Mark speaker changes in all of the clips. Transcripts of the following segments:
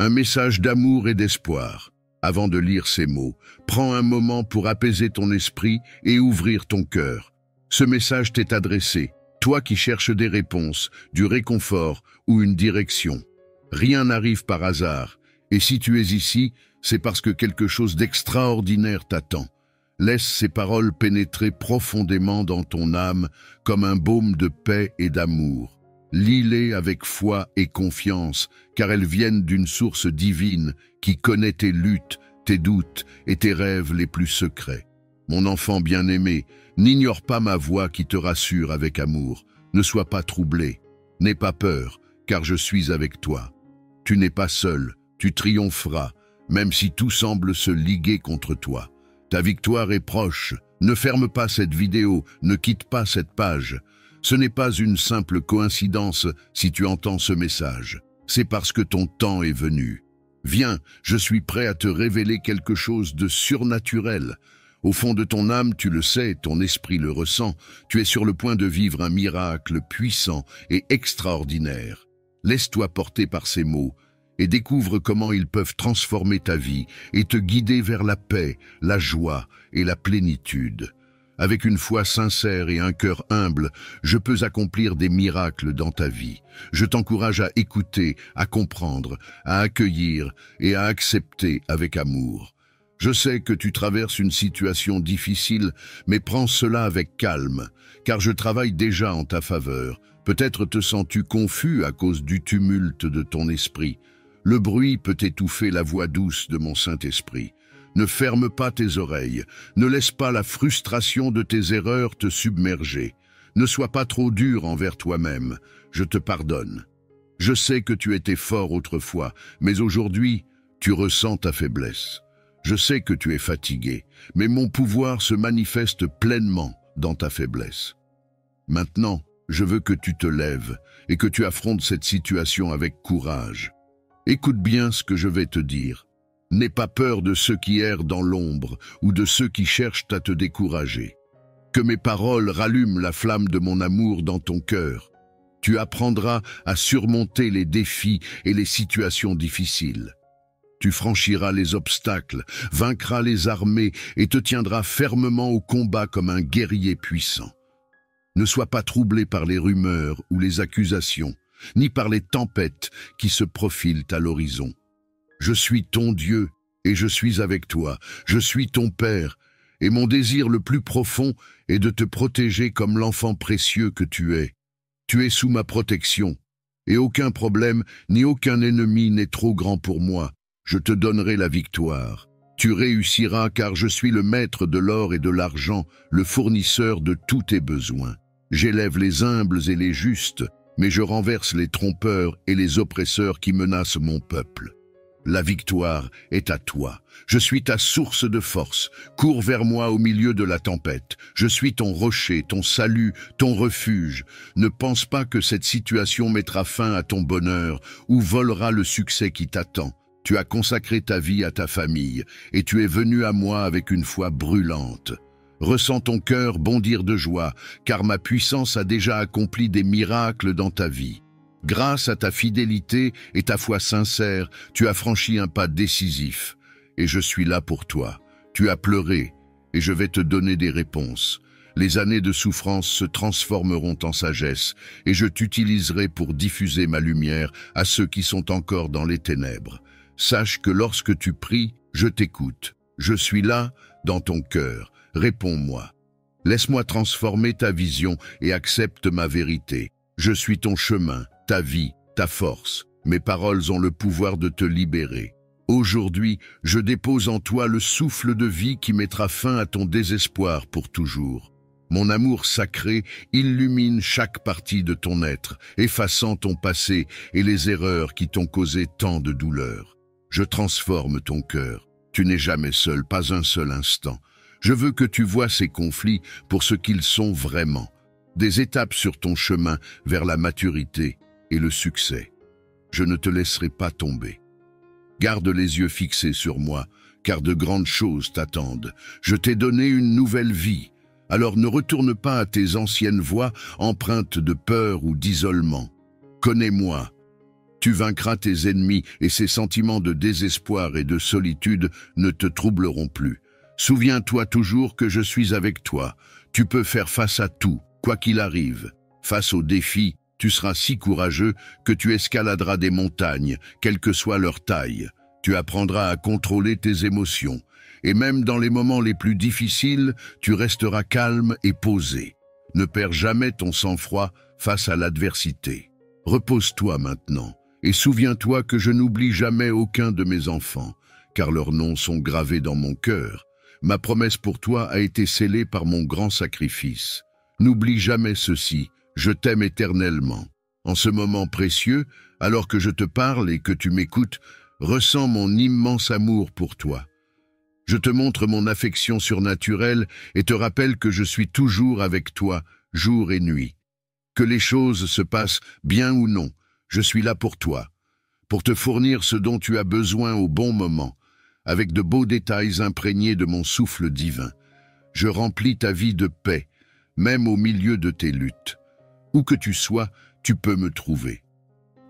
Speaker 1: un message d'amour et d'espoir. Avant de lire ces mots, prends un moment pour apaiser ton esprit et ouvrir ton cœur. Ce message t'est adressé, toi qui cherches des réponses, du réconfort ou une direction. Rien n'arrive par hasard, et si tu es ici, c'est parce que quelque chose d'extraordinaire t'attend. Laisse ces paroles pénétrer profondément dans ton âme comme un baume de paix et d'amour. Lis-les avec foi et confiance, car elles viennent d'une source divine qui connaît tes luttes, tes doutes et tes rêves les plus secrets. Mon enfant bien-aimé, n'ignore pas ma voix qui te rassure avec amour. Ne sois pas troublé, n'aie pas peur, car je suis avec toi. Tu n'es pas seul, tu triompheras, même si tout semble se liguer contre toi. Ta victoire est proche. Ne ferme pas cette vidéo, ne quitte pas cette page. Ce n'est pas une simple coïncidence si tu entends ce message. C'est parce que ton temps est venu. Viens, je suis prêt à te révéler quelque chose de surnaturel. Au fond de ton âme, tu le sais, ton esprit le ressent, tu es sur le point de vivre un miracle puissant et extraordinaire. Laisse-toi porter par ces mots et découvre comment ils peuvent transformer ta vie et te guider vers la paix, la joie et la plénitude. Avec une foi sincère et un cœur humble, je peux accomplir des miracles dans ta vie. Je t'encourage à écouter, à comprendre, à accueillir et à accepter avec amour. Je sais que tu traverses une situation difficile, mais prends cela avec calme, car je travaille déjà en ta faveur. Peut-être te sens-tu confus à cause du tumulte de ton esprit. Le bruit peut étouffer la voix douce de mon Saint-Esprit. Ne ferme pas tes oreilles, ne laisse pas la frustration de tes erreurs te submerger. Ne sois pas trop dur envers toi-même, je te pardonne. Je sais que tu étais fort autrefois, mais aujourd'hui, tu ressens ta faiblesse. Je sais que tu es fatigué, mais mon pouvoir se manifeste pleinement dans ta faiblesse. Maintenant, je veux que tu te lèves et que tu affrontes cette situation avec courage. Écoute bien ce que je vais te dire. N'aie pas peur de ceux qui errent dans l'ombre ou de ceux qui cherchent à te décourager. Que mes paroles rallument la flamme de mon amour dans ton cœur. Tu apprendras à surmonter les défis et les situations difficiles. Tu franchiras les obstacles, vaincras les armées et te tiendras fermement au combat comme un guerrier puissant. Ne sois pas troublé par les rumeurs ou les accusations, ni par les tempêtes qui se profilent à l'horizon. Je suis ton Dieu et je suis avec toi, je suis ton Père, et mon désir le plus profond est de te protéger comme l'enfant précieux que tu es. Tu es sous ma protection, et aucun problème ni aucun ennemi n'est trop grand pour moi. Je te donnerai la victoire. Tu réussiras car je suis le maître de l'or et de l'argent, le fournisseur de tous tes besoins. J'élève les humbles et les justes, mais je renverse les trompeurs et les oppresseurs qui menacent mon peuple. La victoire est à toi. Je suis ta source de force. Cours vers moi au milieu de la tempête. Je suis ton rocher, ton salut, ton refuge. Ne pense pas que cette situation mettra fin à ton bonheur ou volera le succès qui t'attend. Tu as consacré ta vie à ta famille et tu es venu à moi avec une foi brûlante. Ressens ton cœur bondir de joie, car ma puissance a déjà accompli des miracles dans ta vie. Grâce à ta fidélité et ta foi sincère, tu as franchi un pas décisif. Et je suis là pour toi. Tu as pleuré, et je vais te donner des réponses. Les années de souffrance se transformeront en sagesse, et je t'utiliserai pour diffuser ma lumière à ceux qui sont encore dans les ténèbres. Sache que lorsque tu pries, je t'écoute. Je suis là, dans ton cœur. Réponds-moi. Laisse-moi transformer ta vision et accepte ma vérité. Je suis ton chemin, ta vie, ta force. Mes paroles ont le pouvoir de te libérer. Aujourd'hui, je dépose en toi le souffle de vie qui mettra fin à ton désespoir pour toujours. Mon amour sacré illumine chaque partie de ton être, effaçant ton passé et les erreurs qui t'ont causé tant de douleur. Je transforme ton cœur. Tu n'es jamais seul, pas un seul instant. Je veux que tu vois ces conflits pour ce qu'ils sont vraiment. Des étapes sur ton chemin vers la maturité et le succès. Je ne te laisserai pas tomber. Garde les yeux fixés sur moi, car de grandes choses t'attendent. Je t'ai donné une nouvelle vie. Alors ne retourne pas à tes anciennes voies empreintes de peur ou d'isolement. Connais-moi. Tu vaincras tes ennemis et ces sentiments de désespoir et de solitude ne te troubleront plus. Souviens-toi toujours que je suis avec toi. Tu peux faire face à tout, quoi qu'il arrive. Face aux défis, tu seras si courageux que tu escaladeras des montagnes, quelle que soit leur taille. Tu apprendras à contrôler tes émotions. Et même dans les moments les plus difficiles, tu resteras calme et posé. Ne perds jamais ton sang-froid face à l'adversité. Repose-toi maintenant et souviens-toi que je n'oublie jamais aucun de mes enfants, car leurs noms sont gravés dans mon cœur. Ma promesse pour toi a été scellée par mon grand sacrifice. N'oublie jamais ceci, je t'aime éternellement. En ce moment précieux, alors que je te parle et que tu m'écoutes, ressens mon immense amour pour toi. Je te montre mon affection surnaturelle et te rappelle que je suis toujours avec toi, jour et nuit. Que les choses se passent bien ou non, je suis là pour toi, pour te fournir ce dont tu as besoin au bon moment, avec de beaux détails imprégnés de mon souffle divin. Je remplis ta vie de paix, même au milieu de tes luttes. Où que tu sois, tu peux me trouver.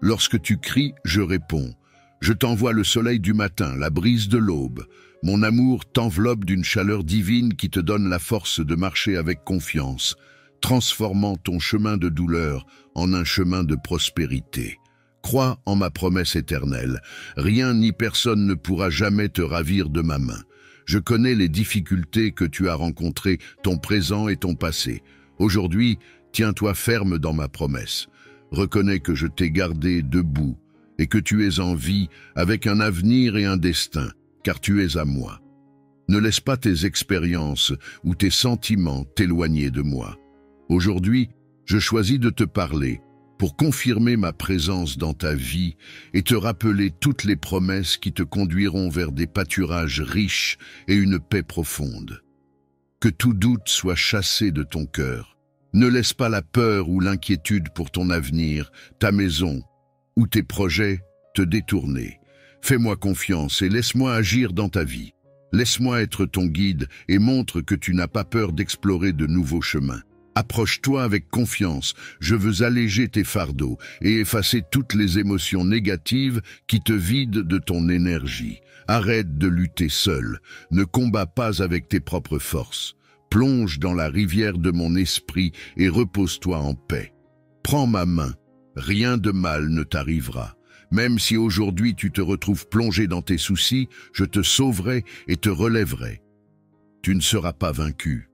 Speaker 1: Lorsque tu cries, je réponds. Je t'envoie le soleil du matin, la brise de l'aube. Mon amour t'enveloppe d'une chaleur divine qui te donne la force de marcher avec confiance, transformant ton chemin de douleur en un chemin de prospérité. Crois en ma promesse éternelle. Rien ni personne ne pourra jamais te ravir de ma main. Je connais les difficultés que tu as rencontrées, ton présent et ton passé. Aujourd'hui, tiens-toi ferme dans ma promesse. Reconnais que je t'ai gardé debout et que tu es en vie avec un avenir et un destin, car tu es à moi. Ne laisse pas tes expériences ou tes sentiments t'éloigner de moi. Aujourd'hui, je choisis de te parler pour confirmer ma présence dans ta vie et te rappeler toutes les promesses qui te conduiront vers des pâturages riches et une paix profonde. Que tout doute soit chassé de ton cœur. Ne laisse pas la peur ou l'inquiétude pour ton avenir, ta maison ou tes projets te détourner. Fais-moi confiance et laisse-moi agir dans ta vie. Laisse-moi être ton guide et montre que tu n'as pas peur d'explorer de nouveaux chemins. Approche-toi avec confiance, je veux alléger tes fardeaux et effacer toutes les émotions négatives qui te vident de ton énergie. Arrête de lutter seul, ne combats pas avec tes propres forces. Plonge dans la rivière de mon esprit et repose-toi en paix. Prends ma main, rien de mal ne t'arrivera. Même si aujourd'hui tu te retrouves plongé dans tes soucis, je te sauverai et te relèverai. Tu ne seras pas vaincu.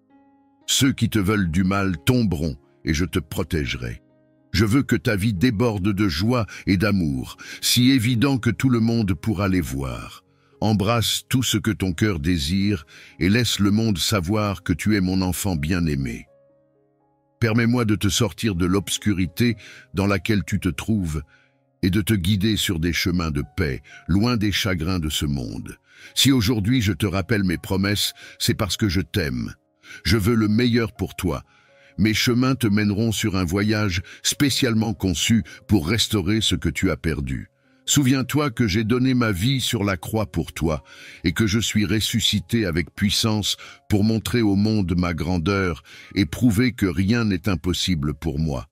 Speaker 1: Ceux qui te veulent du mal tomberont et je te protégerai. Je veux que ta vie déborde de joie et d'amour, si évident que tout le monde pourra les voir. Embrasse tout ce que ton cœur désire et laisse le monde savoir que tu es mon enfant bien-aimé. Permets-moi de te sortir de l'obscurité dans laquelle tu te trouves et de te guider sur des chemins de paix, loin des chagrins de ce monde. Si aujourd'hui je te rappelle mes promesses, c'est parce que je t'aime. Je veux le meilleur pour toi. Mes chemins te mèneront sur un voyage spécialement conçu pour restaurer ce que tu as perdu. Souviens-toi que j'ai donné ma vie sur la croix pour toi et que je suis ressuscité avec puissance pour montrer au monde ma grandeur et prouver que rien n'est impossible pour moi.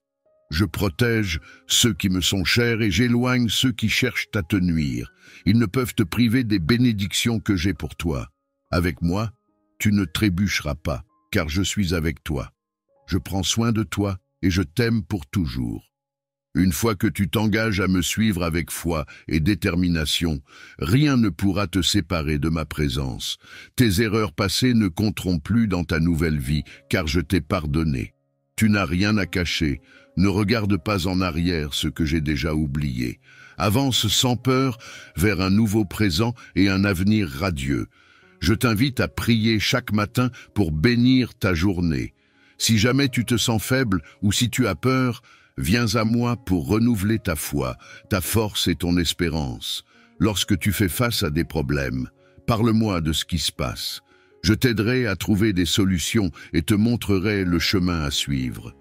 Speaker 1: Je protège ceux qui me sont chers et j'éloigne ceux qui cherchent à te nuire. Ils ne peuvent te priver des bénédictions que j'ai pour toi. Avec moi, tu ne trébucheras pas, car je suis avec toi. Je prends soin de toi et je t'aime pour toujours. Une fois que tu t'engages à me suivre avec foi et détermination, rien ne pourra te séparer de ma présence. Tes erreurs passées ne compteront plus dans ta nouvelle vie, car je t'ai pardonné. Tu n'as rien à cacher. Ne regarde pas en arrière ce que j'ai déjà oublié. Avance sans peur vers un nouveau présent et un avenir radieux. Je t'invite à prier chaque matin pour bénir ta journée. Si jamais tu te sens faible ou si tu as peur, viens à moi pour renouveler ta foi, ta force et ton espérance. Lorsque tu fais face à des problèmes, parle-moi de ce qui se passe. Je t'aiderai à trouver des solutions et te montrerai le chemin à suivre.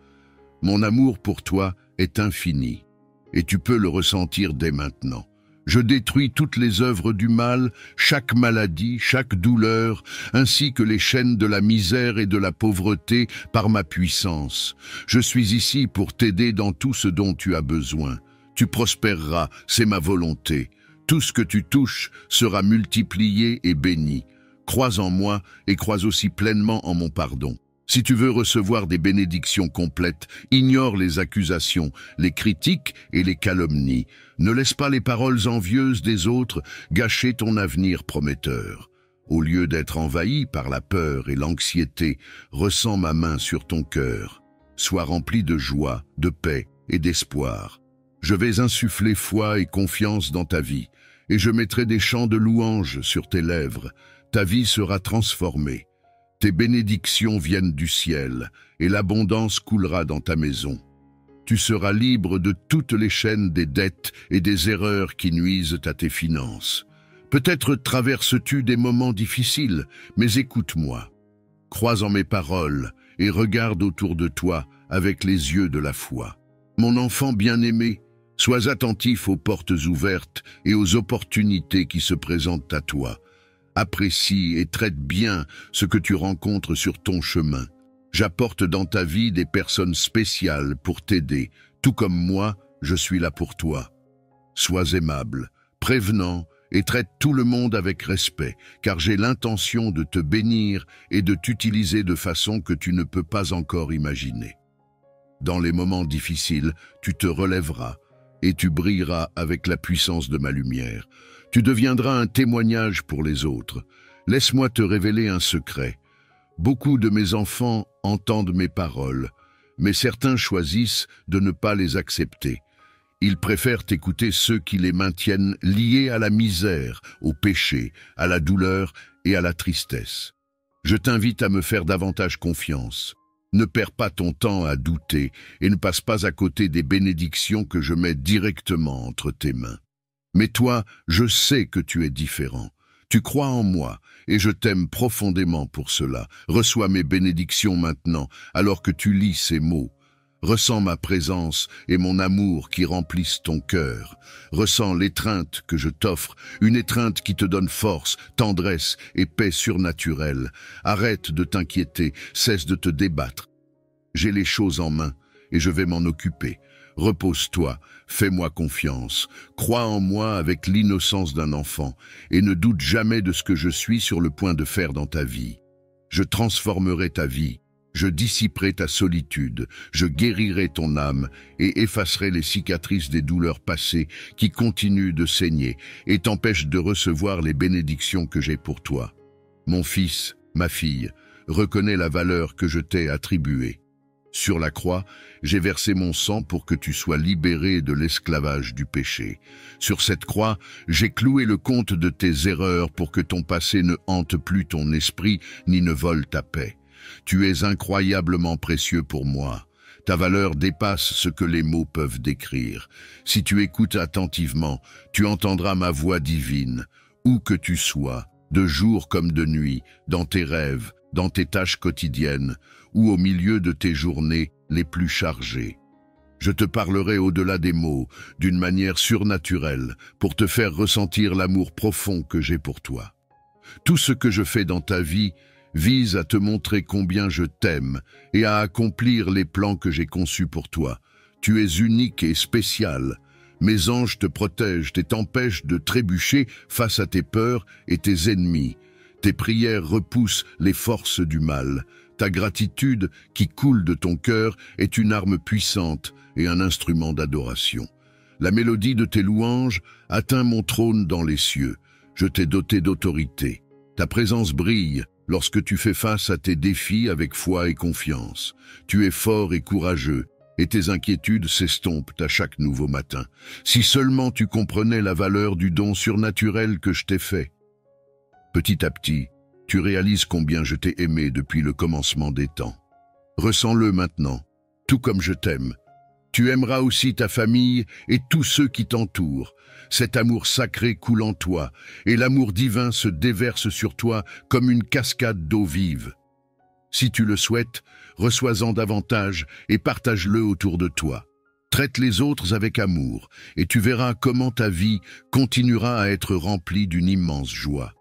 Speaker 1: Mon amour pour toi est infini, et tu peux le ressentir dès maintenant. Je détruis toutes les œuvres du mal, chaque maladie, chaque douleur, ainsi que les chaînes de la misère et de la pauvreté par ma puissance. Je suis ici pour t'aider dans tout ce dont tu as besoin. Tu prospéreras, c'est ma volonté. Tout ce que tu touches sera multiplié et béni. Crois en moi et crois aussi pleinement en mon pardon. Si tu veux recevoir des bénédictions complètes, ignore les accusations, les critiques et les calomnies. Ne laisse pas les paroles envieuses des autres gâcher ton avenir prometteur. Au lieu d'être envahi par la peur et l'anxiété, ressens ma main sur ton cœur. Sois rempli de joie, de paix et d'espoir. Je vais insuffler foi et confiance dans ta vie, et je mettrai des chants de louanges sur tes lèvres. Ta vie sera transformée. Tes bénédictions viennent du ciel, et l'abondance coulera dans ta maison. Tu seras libre de toutes les chaînes des dettes et des erreurs qui nuisent à tes finances. Peut-être traverses-tu des moments difficiles, mais écoute-moi. Crois en mes paroles et regarde autour de toi avec les yeux de la foi. Mon enfant bien-aimé, sois attentif aux portes ouvertes et aux opportunités qui se présentent à toi. Apprécie et traite bien ce que tu rencontres sur ton chemin. J'apporte dans ta vie des personnes spéciales pour t'aider, tout comme moi, je suis là pour toi. Sois aimable, prévenant et traite tout le monde avec respect, car j'ai l'intention de te bénir et de t'utiliser de façon que tu ne peux pas encore imaginer. Dans les moments difficiles, tu te relèveras et tu brilleras avec la puissance de ma lumière. Tu deviendras un témoignage pour les autres. Laisse-moi te révéler un secret. Beaucoup de mes enfants entendent mes paroles, mais certains choisissent de ne pas les accepter. Ils préfèrent écouter ceux qui les maintiennent liés à la misère, au péché, à la douleur et à la tristesse. Je t'invite à me faire davantage confiance. Ne perds pas ton temps à douter et ne passe pas à côté des bénédictions que je mets directement entre tes mains. Mais toi, je sais que tu es différent. Tu crois en moi et je t'aime profondément pour cela. Reçois mes bénédictions maintenant alors que tu lis ces mots. Ressens ma présence et mon amour qui remplissent ton cœur. Ressens l'étreinte que je t'offre, une étreinte qui te donne force, tendresse et paix surnaturelle. Arrête de t'inquiéter, cesse de te débattre. J'ai les choses en main et je vais m'en occuper. Repose-toi, fais-moi confiance, crois en moi avec l'innocence d'un enfant et ne doute jamais de ce que je suis sur le point de faire dans ta vie. Je transformerai ta vie. Je dissiperai ta solitude, je guérirai ton âme et effacerai les cicatrices des douleurs passées qui continuent de saigner et t'empêchent de recevoir les bénédictions que j'ai pour toi. Mon fils, ma fille, reconnais la valeur que je t'ai attribuée. Sur la croix, j'ai versé mon sang pour que tu sois libéré de l'esclavage du péché. Sur cette croix, j'ai cloué le compte de tes erreurs pour que ton passé ne hante plus ton esprit ni ne vole ta paix. Tu es incroyablement précieux pour moi. Ta valeur dépasse ce que les mots peuvent décrire. Si tu écoutes attentivement, tu entendras ma voix divine. Où que tu sois, de jour comme de nuit, dans tes rêves, dans tes tâches quotidiennes, ou au milieu de tes journées les plus chargées. Je te parlerai au-delà des mots, d'une manière surnaturelle, pour te faire ressentir l'amour profond que j'ai pour toi. Tout ce que je fais dans ta vie vise à te montrer combien je t'aime et à accomplir les plans que j'ai conçus pour toi. Tu es unique et spécial. Mes anges te protègent et t'empêchent de trébucher face à tes peurs et tes ennemis. Tes prières repoussent les forces du mal. Ta gratitude qui coule de ton cœur est une arme puissante et un instrument d'adoration. La mélodie de tes louanges atteint mon trône dans les cieux. Je t'ai doté d'autorité. Ta présence brille lorsque tu fais face à tes défis avec foi et confiance. Tu es fort et courageux, et tes inquiétudes s'estompent à chaque nouveau matin. Si seulement tu comprenais la valeur du don surnaturel que je t'ai fait. Petit à petit, tu réalises combien je t'ai aimé depuis le commencement des temps. Ressens-le maintenant, tout comme je t'aime. Tu aimeras aussi ta famille et tous ceux qui t'entourent. Cet amour sacré coule en toi, et l'amour divin se déverse sur toi comme une cascade d'eau vive. Si tu le souhaites, reçois-en davantage et partage-le autour de toi. Traite les autres avec amour, et tu verras comment ta vie continuera à être remplie d'une immense joie.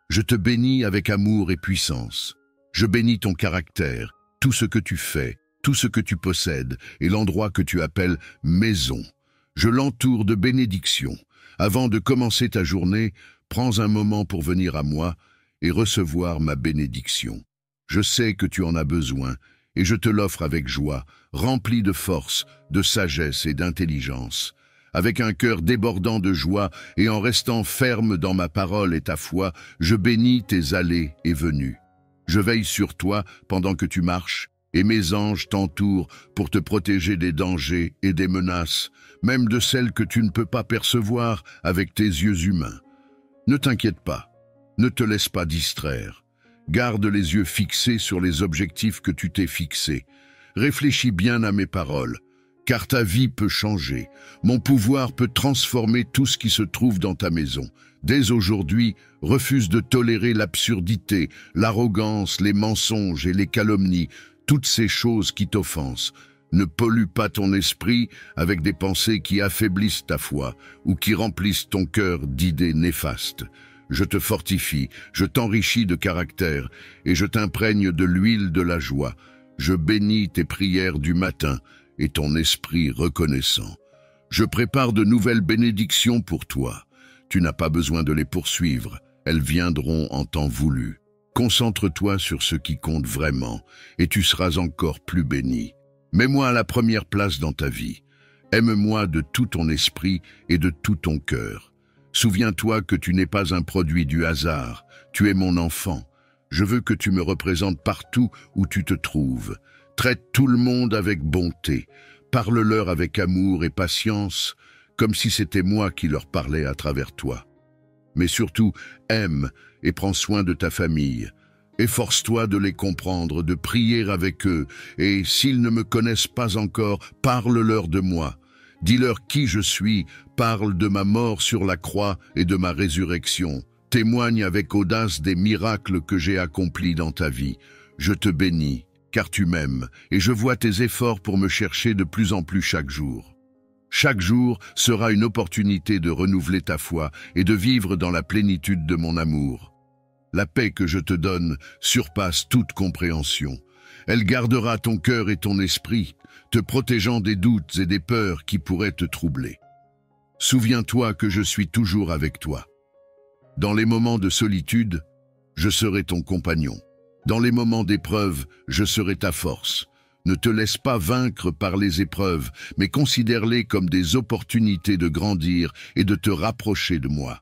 Speaker 1: Je te bénis avec amour et puissance. Je bénis ton caractère, tout ce que tu fais, tout ce que tu possèdes et l'endroit que tu appelles maison. Je l'entoure de bénédictions. Avant de commencer ta journée, prends un moment pour venir à moi et recevoir ma bénédiction. Je sais que tu en as besoin et je te l'offre avec joie, rempli de force, de sagesse et d'intelligence. Avec un cœur débordant de joie et en restant ferme dans ma parole et ta foi, je bénis tes allées et venues. Je veille sur toi pendant que tu marches, et mes anges t'entourent pour te protéger des dangers et des menaces, même de celles que tu ne peux pas percevoir avec tes yeux humains. Ne t'inquiète pas, ne te laisse pas distraire. Garde les yeux fixés sur les objectifs que tu t'es fixés. Réfléchis bien à mes paroles, car ta vie peut changer. Mon pouvoir peut transformer tout ce qui se trouve dans ta maison. Dès aujourd'hui, refuse de tolérer l'absurdité, l'arrogance, les mensonges et les calomnies, toutes ces choses qui t'offensent. Ne pollue pas ton esprit avec des pensées qui affaiblissent ta foi ou qui remplissent ton cœur d'idées néfastes. Je te fortifie, je t'enrichis de caractère et je t'imprègne de l'huile de la joie. Je bénis tes prières du matin et ton esprit reconnaissant. Je prépare de nouvelles bénédictions pour toi. Tu n'as pas besoin de les poursuivre, elles viendront en temps voulu. Concentre-toi sur ce qui compte vraiment, et tu seras encore plus béni. Mets-moi à la première place dans ta vie. Aime-moi de tout ton esprit et de tout ton cœur. Souviens-toi que tu n'es pas un produit du hasard, tu es mon enfant. Je veux que tu me représentes partout où tu te trouves. Traite tout le monde avec bonté. Parle-leur avec amour et patience, comme si c'était moi qui leur parlais à travers toi. Mais surtout, aime et prends soin de ta famille. Efforce-toi de les comprendre, de prier avec eux, et s'ils ne me connaissent pas encore, parle-leur de moi. Dis-leur qui je suis, parle de ma mort sur la croix et de ma résurrection. Témoigne avec audace des miracles que j'ai accomplis dans ta vie. Je te bénis, car tu m'aimes, et je vois tes efforts pour me chercher de plus en plus chaque jour. Chaque jour sera une opportunité de renouveler ta foi et de vivre dans la plénitude de mon amour. La paix que je te donne surpasse toute compréhension. Elle gardera ton cœur et ton esprit, te protégeant des doutes et des peurs qui pourraient te troubler. Souviens-toi que je suis toujours avec toi. Dans les moments de solitude, je serai ton compagnon. Dans les moments d'épreuve, je serai ta force. Ne te laisse pas vaincre par les épreuves, mais considère-les comme des opportunités de grandir et de te rapprocher de moi.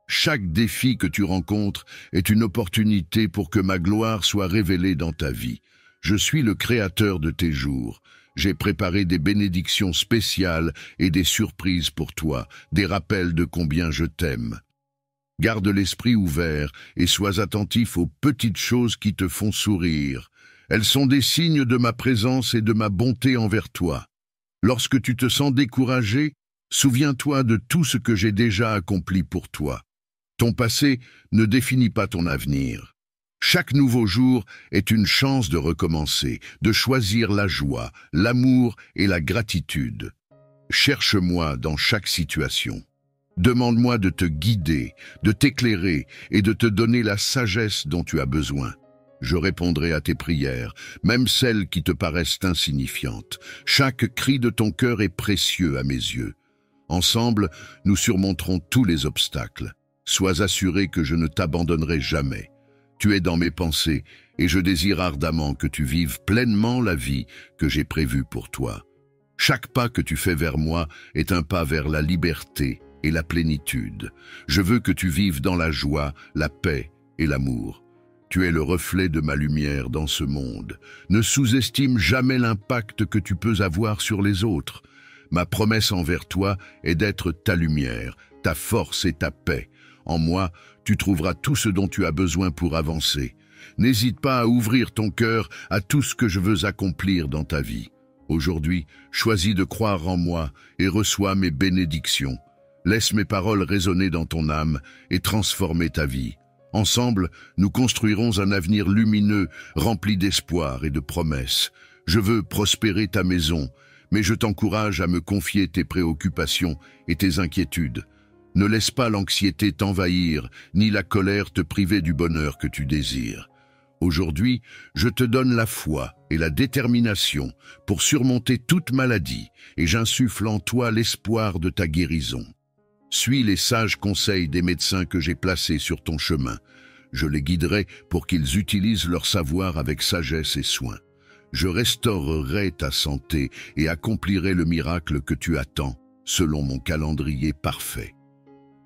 Speaker 1: Chaque défi que tu rencontres est une opportunité pour que ma gloire soit révélée dans ta vie. Je suis le créateur de tes jours. J'ai préparé des bénédictions spéciales et des surprises pour toi, des rappels de combien je t'aime. Garde l'esprit ouvert et sois attentif aux petites choses qui te font sourire. Elles sont des signes de ma présence et de ma bonté envers toi. Lorsque tu te sens découragé, souviens-toi de tout ce que j'ai déjà accompli pour toi. Ton passé ne définit pas ton avenir. Chaque nouveau jour est une chance de recommencer, de choisir la joie, l'amour et la gratitude. Cherche-moi dans chaque situation. Demande-moi de te guider, de t'éclairer et de te donner la sagesse dont tu as besoin. Je répondrai à tes prières, même celles qui te paraissent insignifiantes. Chaque cri de ton cœur est précieux à mes yeux. Ensemble, nous surmonterons tous les obstacles. Sois assuré que je ne t'abandonnerai jamais. Tu es dans mes pensées et je désire ardemment que tu vives pleinement la vie que j'ai prévue pour toi. Chaque pas que tu fais vers moi est un pas vers la liberté et la plénitude. Je veux que tu vives dans la joie, la paix et l'amour. Tu es le reflet de ma lumière dans ce monde. Ne sous-estime jamais l'impact que tu peux avoir sur les autres. Ma promesse envers toi est d'être ta lumière, ta force et ta paix. En moi, tu trouveras tout ce dont tu as besoin pour avancer. N'hésite pas à ouvrir ton cœur à tout ce que je veux accomplir dans ta vie. Aujourd'hui, choisis de croire en moi et reçois mes bénédictions. Laisse mes paroles résonner dans ton âme et transformer ta vie. Ensemble, nous construirons un avenir lumineux, rempli d'espoir et de promesses. Je veux prospérer ta maison, mais je t'encourage à me confier tes préoccupations et tes inquiétudes. Ne laisse pas l'anxiété t'envahir, ni la colère te priver du bonheur que tu désires. Aujourd'hui, je te donne la foi et la détermination pour surmonter toute maladie, et j'insuffle en toi l'espoir de ta guérison. Suis les sages conseils des médecins que j'ai placés sur ton chemin. Je les guiderai pour qu'ils utilisent leur savoir avec sagesse et soin. Je restaurerai ta santé et accomplirai le miracle que tu attends, selon mon calendrier parfait.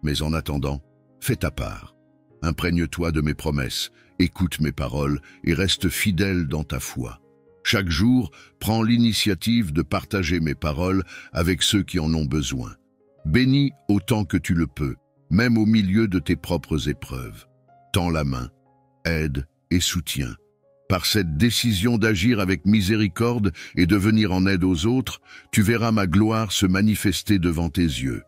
Speaker 1: Mais en attendant, fais ta part. Imprègne-toi de mes promesses, écoute mes paroles et reste fidèle dans ta foi. Chaque jour, prends l'initiative de partager mes paroles avec ceux qui en ont besoin. Bénis autant que tu le peux, même au milieu de tes propres épreuves. Tends la main, aide et soutiens. Par cette décision d'agir avec miséricorde et de venir en aide aux autres, tu verras ma gloire se manifester devant tes yeux.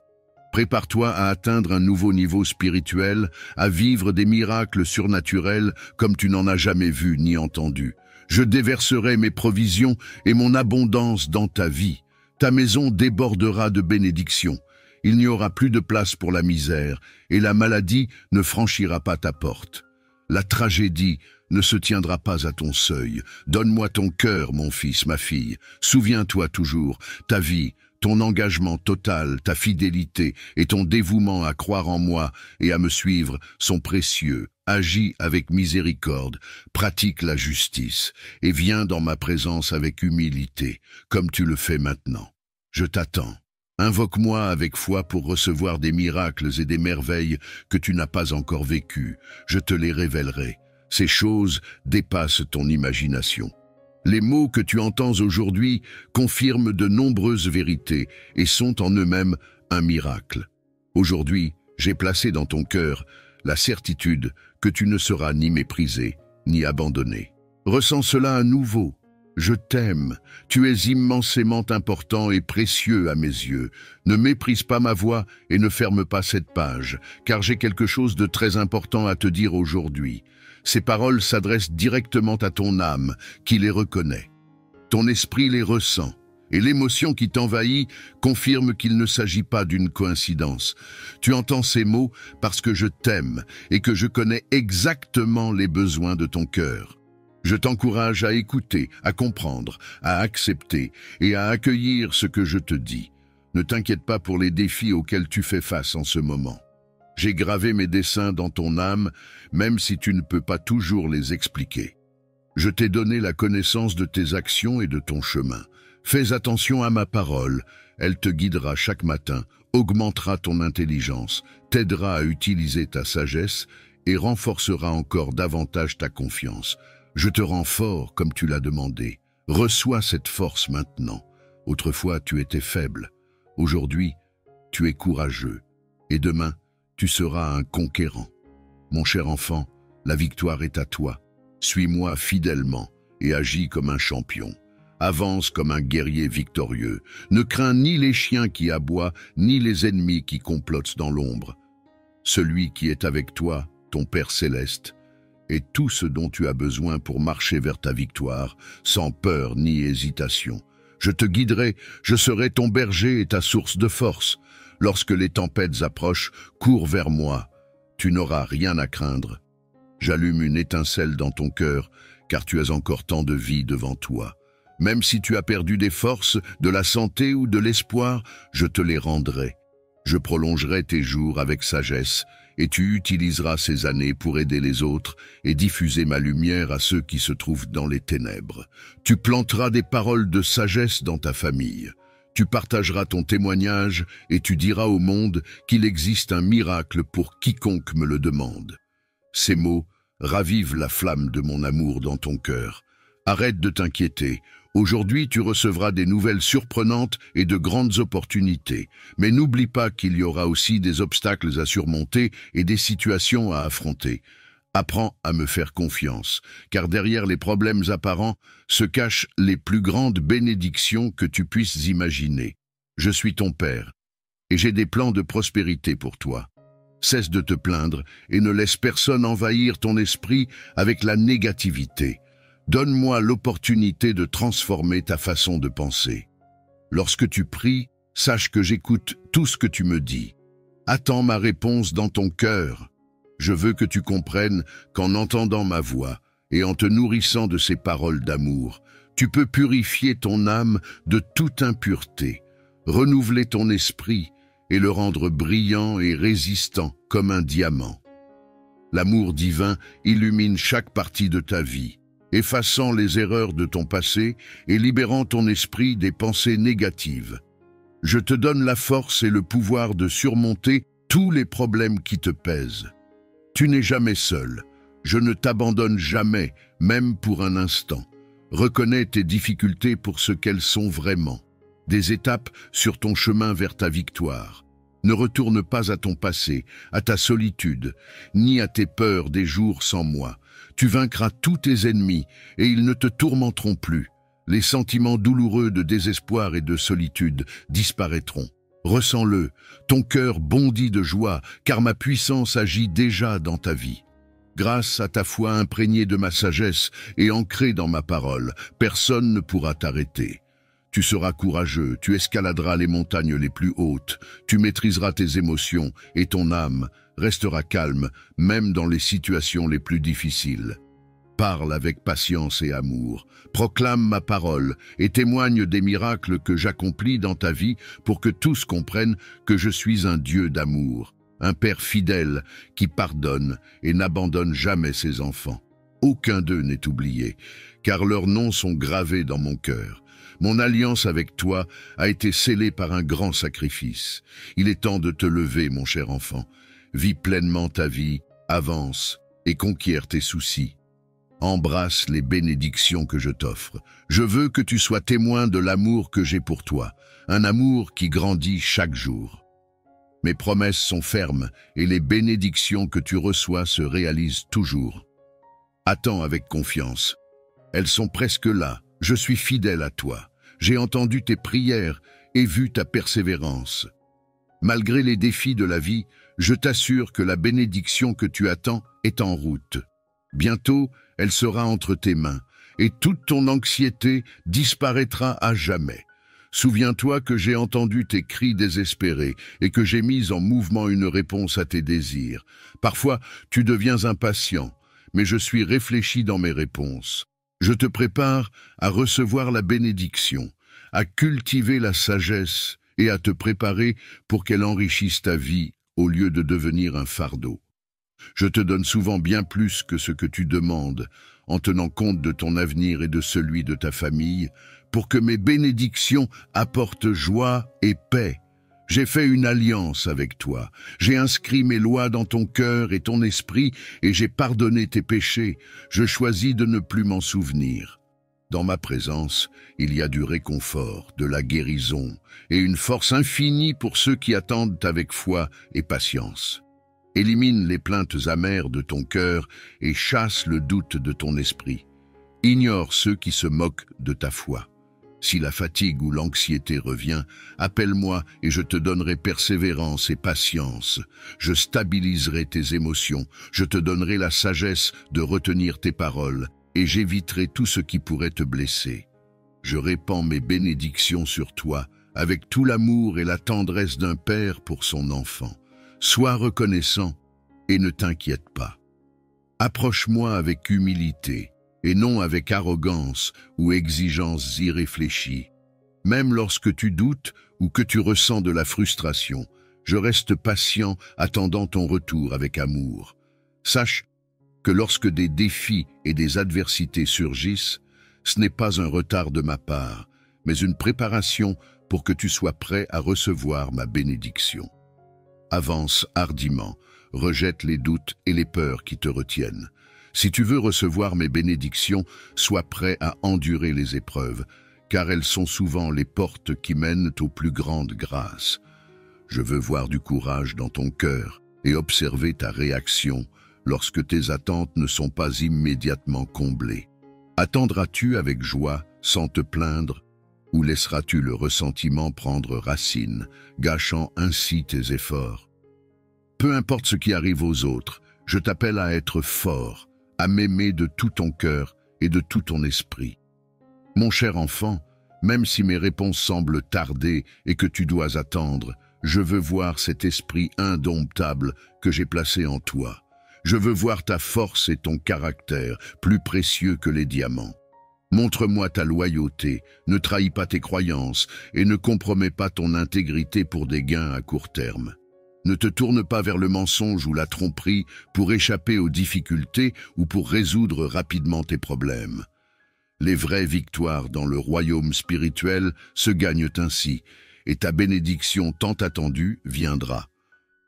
Speaker 1: Prépare-toi à atteindre un nouveau niveau spirituel, à vivre des miracles surnaturels comme tu n'en as jamais vu ni entendu. Je déverserai mes provisions et mon abondance dans ta vie. Ta maison débordera de bénédictions. Il n'y aura plus de place pour la misère et la maladie ne franchira pas ta porte. La tragédie ne se tiendra pas à ton seuil. Donne-moi ton cœur, mon fils, ma fille. Souviens-toi toujours, ta vie, ton engagement total, ta fidélité et ton dévouement à croire en moi et à me suivre sont précieux. Agis avec miséricorde, pratique la justice et viens dans ma présence avec humilité, comme tu le fais maintenant. Je t'attends. Invoque-moi avec foi pour recevoir des miracles et des merveilles que tu n'as pas encore vécues. Je te les révélerai. Ces choses dépassent ton imagination. Les mots que tu entends aujourd'hui confirment de nombreuses vérités et sont en eux-mêmes un miracle. Aujourd'hui, j'ai placé dans ton cœur la certitude que tu ne seras ni méprisé, ni abandonné. Ressens cela à nouveau. Je t'aime, tu es immensément important et précieux à mes yeux. Ne méprise pas ma voix et ne ferme pas cette page, car j'ai quelque chose de très important à te dire aujourd'hui. Ces paroles s'adressent directement à ton âme, qui les reconnaît. Ton esprit les ressent, et l'émotion qui t'envahit confirme qu'il ne s'agit pas d'une coïncidence. Tu entends ces mots parce que je t'aime et que je connais exactement les besoins de ton cœur. Je t'encourage à écouter, à comprendre, à accepter et à accueillir ce que je te dis. Ne t'inquiète pas pour les défis auxquels tu fais face en ce moment. J'ai gravé mes desseins dans ton âme, même si tu ne peux pas toujours les expliquer. Je t'ai donné la connaissance de tes actions et de ton chemin. Fais attention à ma parole, elle te guidera chaque matin, augmentera ton intelligence, t'aidera à utiliser ta sagesse et renforcera encore davantage ta confiance. Je te rends fort comme tu l'as demandé. Reçois cette force maintenant. Autrefois, tu étais faible. Aujourd'hui, tu es courageux. Et demain, tu seras un conquérant. Mon cher enfant, la victoire est à toi. Suis-moi fidèlement et agis comme un champion. Avance comme un guerrier victorieux. Ne crains ni les chiens qui aboient, ni les ennemis qui complotent dans l'ombre. Celui qui est avec toi, ton Père céleste, est tout ce dont tu as besoin pour marcher vers ta victoire, sans peur ni hésitation. Je te guiderai, je serai ton berger et ta source de force. Lorsque les tempêtes approchent, cours vers moi. Tu n'auras rien à craindre. J'allume une étincelle dans ton cœur, car tu as encore tant de vie devant toi. Même si tu as perdu des forces, de la santé ou de l'espoir, je te les rendrai. Je prolongerai tes jours avec sagesse, et tu utiliseras ces années pour aider les autres et diffuser ma lumière à ceux qui se trouvent dans les ténèbres. Tu planteras des paroles de sagesse dans ta famille. Tu partageras ton témoignage et tu diras au monde qu'il existe un miracle pour quiconque me le demande. Ces mots ravivent la flamme de mon amour dans ton cœur. Arrête de t'inquiéter. Aujourd'hui, tu recevras des nouvelles surprenantes et de grandes opportunités. Mais n'oublie pas qu'il y aura aussi des obstacles à surmonter et des situations à affronter. Apprends à me faire confiance, car derrière les problèmes apparents se cachent les plus grandes bénédictions que tu puisses imaginer. Je suis ton Père, et j'ai des plans de prospérité pour toi. Cesse de te plaindre et ne laisse personne envahir ton esprit avec la négativité. Donne-moi l'opportunité de transformer ta façon de penser. Lorsque tu pries, sache que j'écoute tout ce que tu me dis. Attends ma réponse dans ton cœur. Je veux que tu comprennes qu'en entendant ma voix et en te nourrissant de ces paroles d'amour, Tu peux purifier ton âme de toute impureté, renouveler ton esprit et le rendre brillant et résistant comme un diamant. L'amour divin illumine chaque partie de ta vie, effaçant les erreurs de ton passé et libérant ton esprit des pensées négatives. Je te donne la force et le pouvoir de surmonter tous les problèmes qui te pèsent. Tu n'es jamais seul. Je ne t'abandonne jamais, même pour un instant. Reconnais tes difficultés pour ce qu'elles sont vraiment. Des étapes sur ton chemin vers ta victoire. Ne retourne pas à ton passé, à ta solitude, ni à tes peurs des jours sans moi. Tu vaincras tous tes ennemis et ils ne te tourmenteront plus. Les sentiments douloureux de désespoir et de solitude disparaîtront. Ressens-le, ton cœur bondit de joie, car ma puissance agit déjà dans ta vie. Grâce à ta foi imprégnée de ma sagesse et ancrée dans ma parole, personne ne pourra t'arrêter. Tu seras courageux, tu escaladeras les montagnes les plus hautes, tu maîtriseras tes émotions et ton âme restera calme, même dans les situations les plus difficiles. Parle avec patience et amour, proclame ma parole et témoigne des miracles que j'accomplis dans ta vie pour que tous comprennent que je suis un Dieu d'amour, un Père fidèle qui pardonne et n'abandonne jamais ses enfants. Aucun d'eux n'est oublié, car leurs noms sont gravés dans mon cœur. Mon alliance avec toi a été scellée par un grand sacrifice. Il est temps de te lever, mon cher enfant. Vis pleinement ta vie, avance et conquiers tes soucis. Embrasse les bénédictions que je t'offre. Je veux que tu sois témoin de l'amour que j'ai pour toi, un amour qui grandit chaque jour. Mes promesses sont fermes et les bénédictions que tu reçois se réalisent toujours. Attends avec confiance. Elles sont presque là. Je suis fidèle à toi. J'ai entendu tes prières et vu ta persévérance. Malgré les défis de la vie, je t'assure que la bénédiction que tu attends est en route. Bientôt, elle sera entre tes mains et toute ton anxiété disparaîtra à jamais. Souviens-toi que j'ai entendu tes cris désespérés et que j'ai mis en mouvement une réponse à tes désirs. Parfois, tu deviens impatient, mais je suis réfléchi dans mes réponses. Je te prépare à recevoir la bénédiction, à cultiver la sagesse et à te préparer pour qu'elle enrichisse ta vie au lieu de devenir un fardeau. Je te donne souvent bien plus que ce que tu demandes, en tenant compte de ton avenir et de celui de ta famille, pour que mes bénédictions apportent joie et paix. J'ai fait une alliance avec toi. J'ai inscrit mes lois dans ton cœur et ton esprit et j'ai pardonné tes péchés. Je choisis de ne plus m'en souvenir. Dans ma présence, il y a du réconfort, de la guérison et une force infinie pour ceux qui attendent avec foi et patience. Élimine les plaintes amères de ton cœur et chasse le doute de ton esprit. Ignore ceux qui se moquent de ta foi. Si la fatigue ou l'anxiété revient, appelle-moi et je te donnerai persévérance et patience. Je stabiliserai tes émotions, je te donnerai la sagesse de retenir tes paroles et j'éviterai tout ce qui pourrait te blesser. Je répands mes bénédictions sur toi avec tout l'amour et la tendresse d'un père pour son enfant. Sois reconnaissant et ne t'inquiète pas. Approche-moi avec humilité et non avec arrogance ou exigence irréfléchie. Même lorsque tu doutes ou que tu ressens de la frustration, je reste patient attendant ton retour avec amour. Sache que lorsque des défis et des adversités surgissent, ce n'est pas un retard de ma part, mais une préparation pour que tu sois prêt à recevoir ma bénédiction. Avance hardiment, rejette les doutes et les peurs qui te retiennent. Si tu veux recevoir mes bénédictions, sois prêt à endurer les épreuves, car elles sont souvent les portes qui mènent aux plus grandes grâces. Je veux voir du courage dans ton cœur et observer ta réaction lorsque tes attentes ne sont pas immédiatement comblées. Attendras-tu avec joie, sans te plaindre, ou laisseras-tu le ressentiment prendre racine, gâchant ainsi tes efforts? Peu importe ce qui arrive aux autres, je t'appelle à être fort, à m'aimer de tout ton cœur et de tout ton esprit. Mon cher enfant, même si mes réponses semblent tarder et que tu dois attendre, je veux voir cet esprit indomptable que j'ai placé en toi. Je veux voir ta force et ton caractère, plus précieux que les diamants. Montre-moi ta loyauté, ne trahis pas tes croyances et ne compromets pas ton intégrité pour des gains à court terme. Ne te tourne pas vers le mensonge ou la tromperie pour échapper aux difficultés ou pour résoudre rapidement tes problèmes. Les vraies victoires dans le royaume spirituel se gagnent ainsi, et ta bénédiction tant attendue viendra.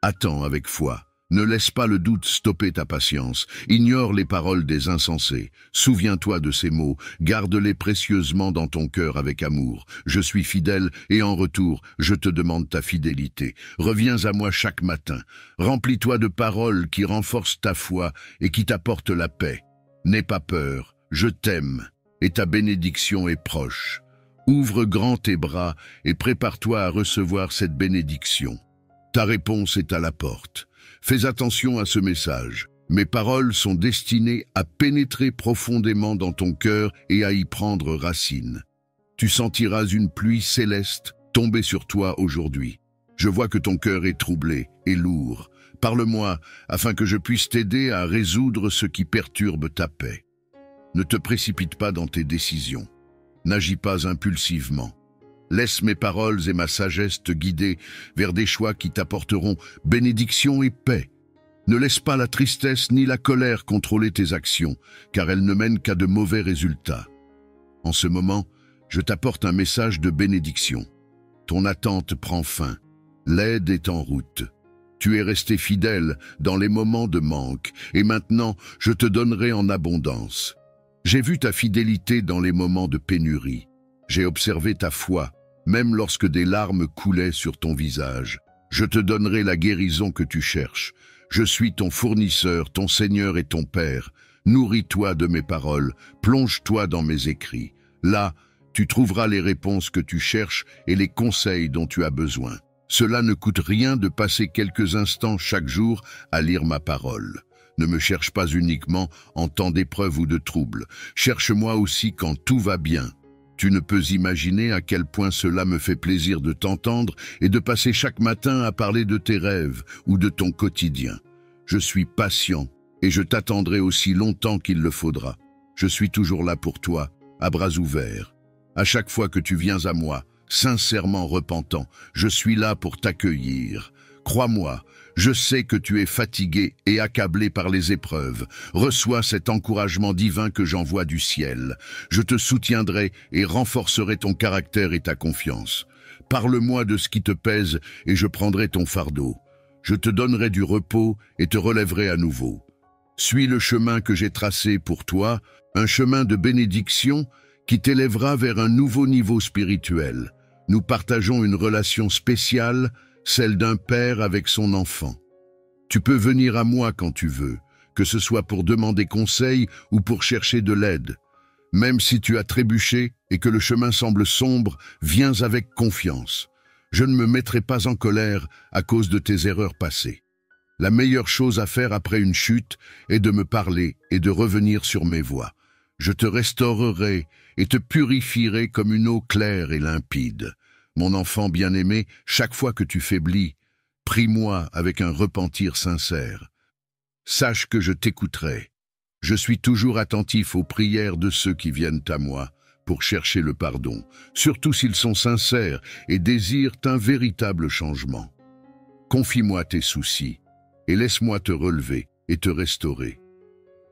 Speaker 1: Attends avec foi. Ne laisse pas le doute stopper ta patience. Ignore les paroles des insensés. Souviens-toi de ces mots. Garde-les précieusement dans ton cœur avec amour. Je suis fidèle et en retour, je te demande ta fidélité. Reviens à moi chaque matin. Remplis-toi de paroles qui renforcent ta foi et qui t'apportent la paix. N'aie pas peur. Je t'aime et ta bénédiction est proche. Ouvre grand tes bras et prépare-toi à recevoir cette bénédiction. Ta réponse est à la porte. Fais attention à ce message. Mes paroles sont destinées à pénétrer profondément dans ton cœur et à y prendre racine. Tu sentiras une pluie céleste tomber sur toi aujourd'hui. Je vois que ton cœur est troublé et lourd. Parle-moi afin que je puisse t'aider à résoudre ce qui perturbe ta paix. Ne te précipite pas dans tes décisions. N'agis pas impulsivement. Laisse mes paroles et ma sagesse te guider vers des choix qui t'apporteront bénédiction et paix. Ne laisse pas la tristesse ni la colère contrôler tes actions, car elles ne mènent qu'à de mauvais résultats. En ce moment, je t'apporte un message de bénédiction. Ton attente prend fin. L'aide est en route. Tu es resté fidèle dans les moments de manque, et maintenant je te donnerai en abondance. J'ai vu ta fidélité dans les moments de pénurie. J'ai observé ta foi, même lorsque des larmes coulaient sur ton visage. Je te donnerai la guérison que tu cherches. Je suis ton fournisseur, ton Seigneur et ton Père. Nourris-toi de mes paroles, plonge-toi dans mes écrits. Là, tu trouveras les réponses que tu cherches et les conseils dont tu as besoin. Cela ne coûte rien de passer quelques instants chaque jour à lire ma parole. Ne me cherche pas uniquement en temps d'épreuve ou de trouble. Cherche-moi aussi quand tout va bien. Tu ne peux imaginer à quel point cela me fait plaisir de t'entendre et de passer chaque matin à parler de tes rêves ou de ton quotidien. Je suis patient et je t'attendrai aussi longtemps qu'il le faudra. Je suis toujours là pour toi, à bras ouverts. À chaque fois que tu viens à moi, sincèrement repentant, je suis là pour t'accueillir. Crois-moi, je sais que tu es fatigué et accablé par les épreuves. Reçois cet encouragement divin que j'envoie du ciel. Je te soutiendrai et renforcerai ton caractère et ta confiance. Parle-moi de ce qui te pèse et je prendrai ton fardeau. Je te donnerai du repos et te relèverai à nouveau. Suis le chemin que j'ai tracé pour toi, un chemin de bénédiction qui t'élèvera vers un nouveau niveau spirituel. Nous partageons une relation spéciale, celle d'un père avec son enfant. Tu peux venir à moi quand tu veux, que ce soit pour demander conseil ou pour chercher de l'aide. Même si tu as trébuché et que le chemin semble sombre, viens avec confiance. Je ne me mettrai pas en colère à cause de tes erreurs passées. La meilleure chose à faire après une chute est de me parler et de revenir sur mes voies. Je te restaurerai et te purifierai comme une eau claire et limpide. Mon enfant bien-aimé, chaque fois que tu faiblis, prie-moi avec un repentir sincère. Sache que je t'écouterai. Je suis toujours attentif aux prières de ceux qui viennent à moi pour chercher le pardon, surtout s'ils sont sincères et désirent un véritable changement. Confie-moi tes soucis et laisse-moi te relever et te restaurer.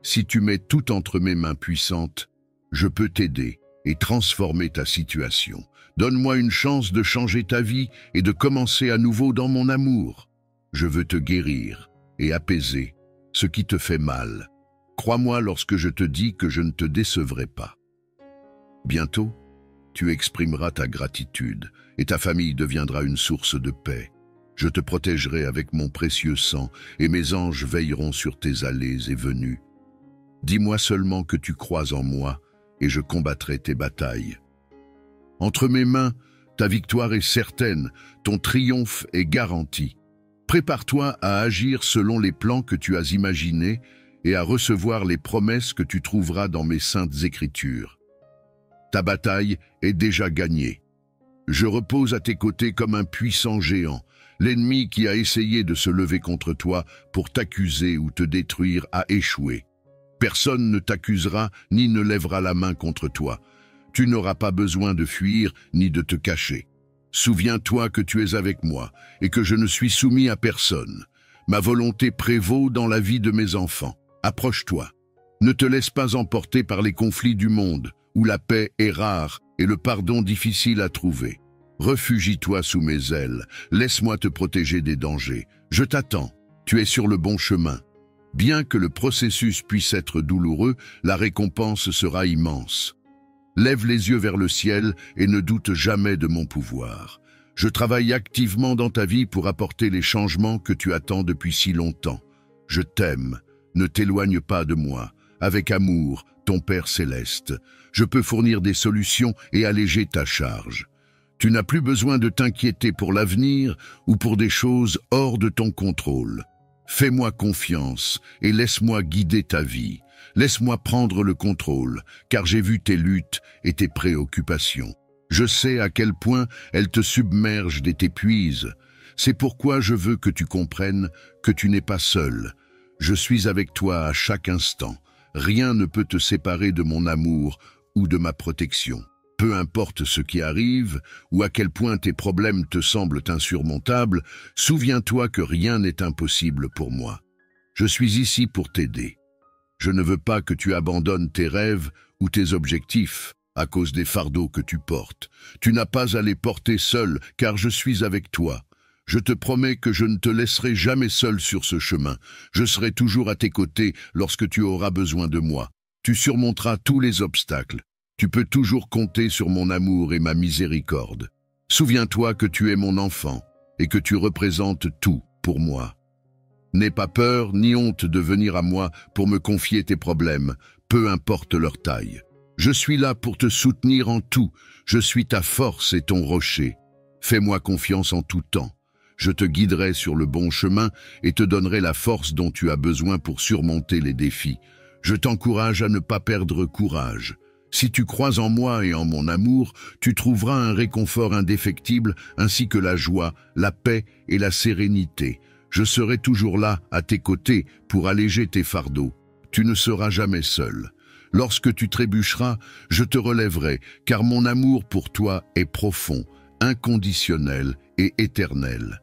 Speaker 1: Si tu mets tout entre mes mains puissantes, je peux t'aider et transformer ta situation. Donne-moi une chance de changer ta vie et de commencer à nouveau dans mon amour. Je veux te guérir et apaiser ce qui te fait mal. Crois-moi lorsque je te dis que je ne te décevrai pas. Bientôt, tu exprimeras ta gratitude et ta famille deviendra une source de paix. Je te protégerai avec mon précieux sang et mes anges veilleront sur tes allées et venues. Dis-moi seulement que tu crois en moi et je combattrai tes batailles. Entre mes mains, ta victoire est certaine, ton triomphe est garanti. Prépare-toi à agir selon les plans que tu as imaginés et à recevoir les promesses que tu trouveras dans mes saintes écritures. Ta bataille est déjà gagnée. Je repose à tes côtés comme un puissant géant. L'ennemi qui a essayé de se lever contre toi pour t'accuser ou te détruire a échoué. Personne ne t'accusera ni ne lèvera la main contre toi. Tu n'auras pas besoin de fuir ni de te cacher. Souviens-toi que tu es avec moi et que je ne suis soumis à personne. Ma volonté prévaut dans la vie de mes enfants. Approche-toi. Ne te laisse pas emporter par les conflits du monde, où la paix est rare et le pardon difficile à trouver. Réfugie-toi sous mes ailes. Laisse-moi te protéger des dangers. Je t'attends. Tu es sur le bon chemin. Bien que le processus puisse être douloureux, la récompense sera immense. Lève les yeux vers le ciel et ne doute jamais de mon pouvoir. Je travaille activement dans ta vie pour apporter les changements que tu attends depuis si longtemps. Je t'aime. Ne t'éloigne pas de moi. Avec amour, ton Père céleste. Je peux fournir des solutions et alléger ta charge. Tu n'as plus besoin de t'inquiéter pour l'avenir ou pour des choses hors de ton contrôle. Fais-moi confiance et laisse-moi guider ta vie. Laisse-moi prendre le contrôle, car j'ai vu tes luttes et tes préoccupations. Je sais à quel point elles te submergent et t'épuisent. C'est pourquoi je veux que tu comprennes que tu n'es pas seul. Je suis avec toi à chaque instant. Rien ne peut te séparer de mon amour ou de ma protection. Peu importe ce qui arrive ou à quel point tes problèmes te semblent insurmontables, souviens-toi que rien n'est impossible pour moi. Je suis ici pour t'aider. Je ne veux pas que tu abandonnes tes rêves ou tes objectifs à cause des fardeaux que tu portes. Tu n'as pas à les porter seul, car je suis avec toi. Je te promets que je ne te laisserai jamais seul sur ce chemin. Je serai toujours à tes côtés lorsque tu auras besoin de moi. Tu surmonteras tous les obstacles. Tu peux toujours compter sur mon amour et ma miséricorde. Souviens-toi que tu es mon enfant et que tu représentes tout pour moi. N'aie pas peur ni honte de venir à moi pour me confier tes problèmes, peu importe leur taille. Je suis là pour te soutenir en tout. Je suis ta force et ton rocher. Fais-moi confiance en tout temps. Je te guiderai sur le bon chemin et te donnerai la force dont tu as besoin pour surmonter les défis. Je t'encourage à ne pas perdre courage. Si tu crois en moi et en mon amour, tu trouveras un réconfort indéfectible ainsi que la joie, la paix et la sérénité. Je serai toujours là, à tes côtés, pour alléger tes fardeaux. Tu ne seras jamais seul. Lorsque tu trébucheras, je te relèverai, car mon amour pour toi est profond, inconditionnel et éternel.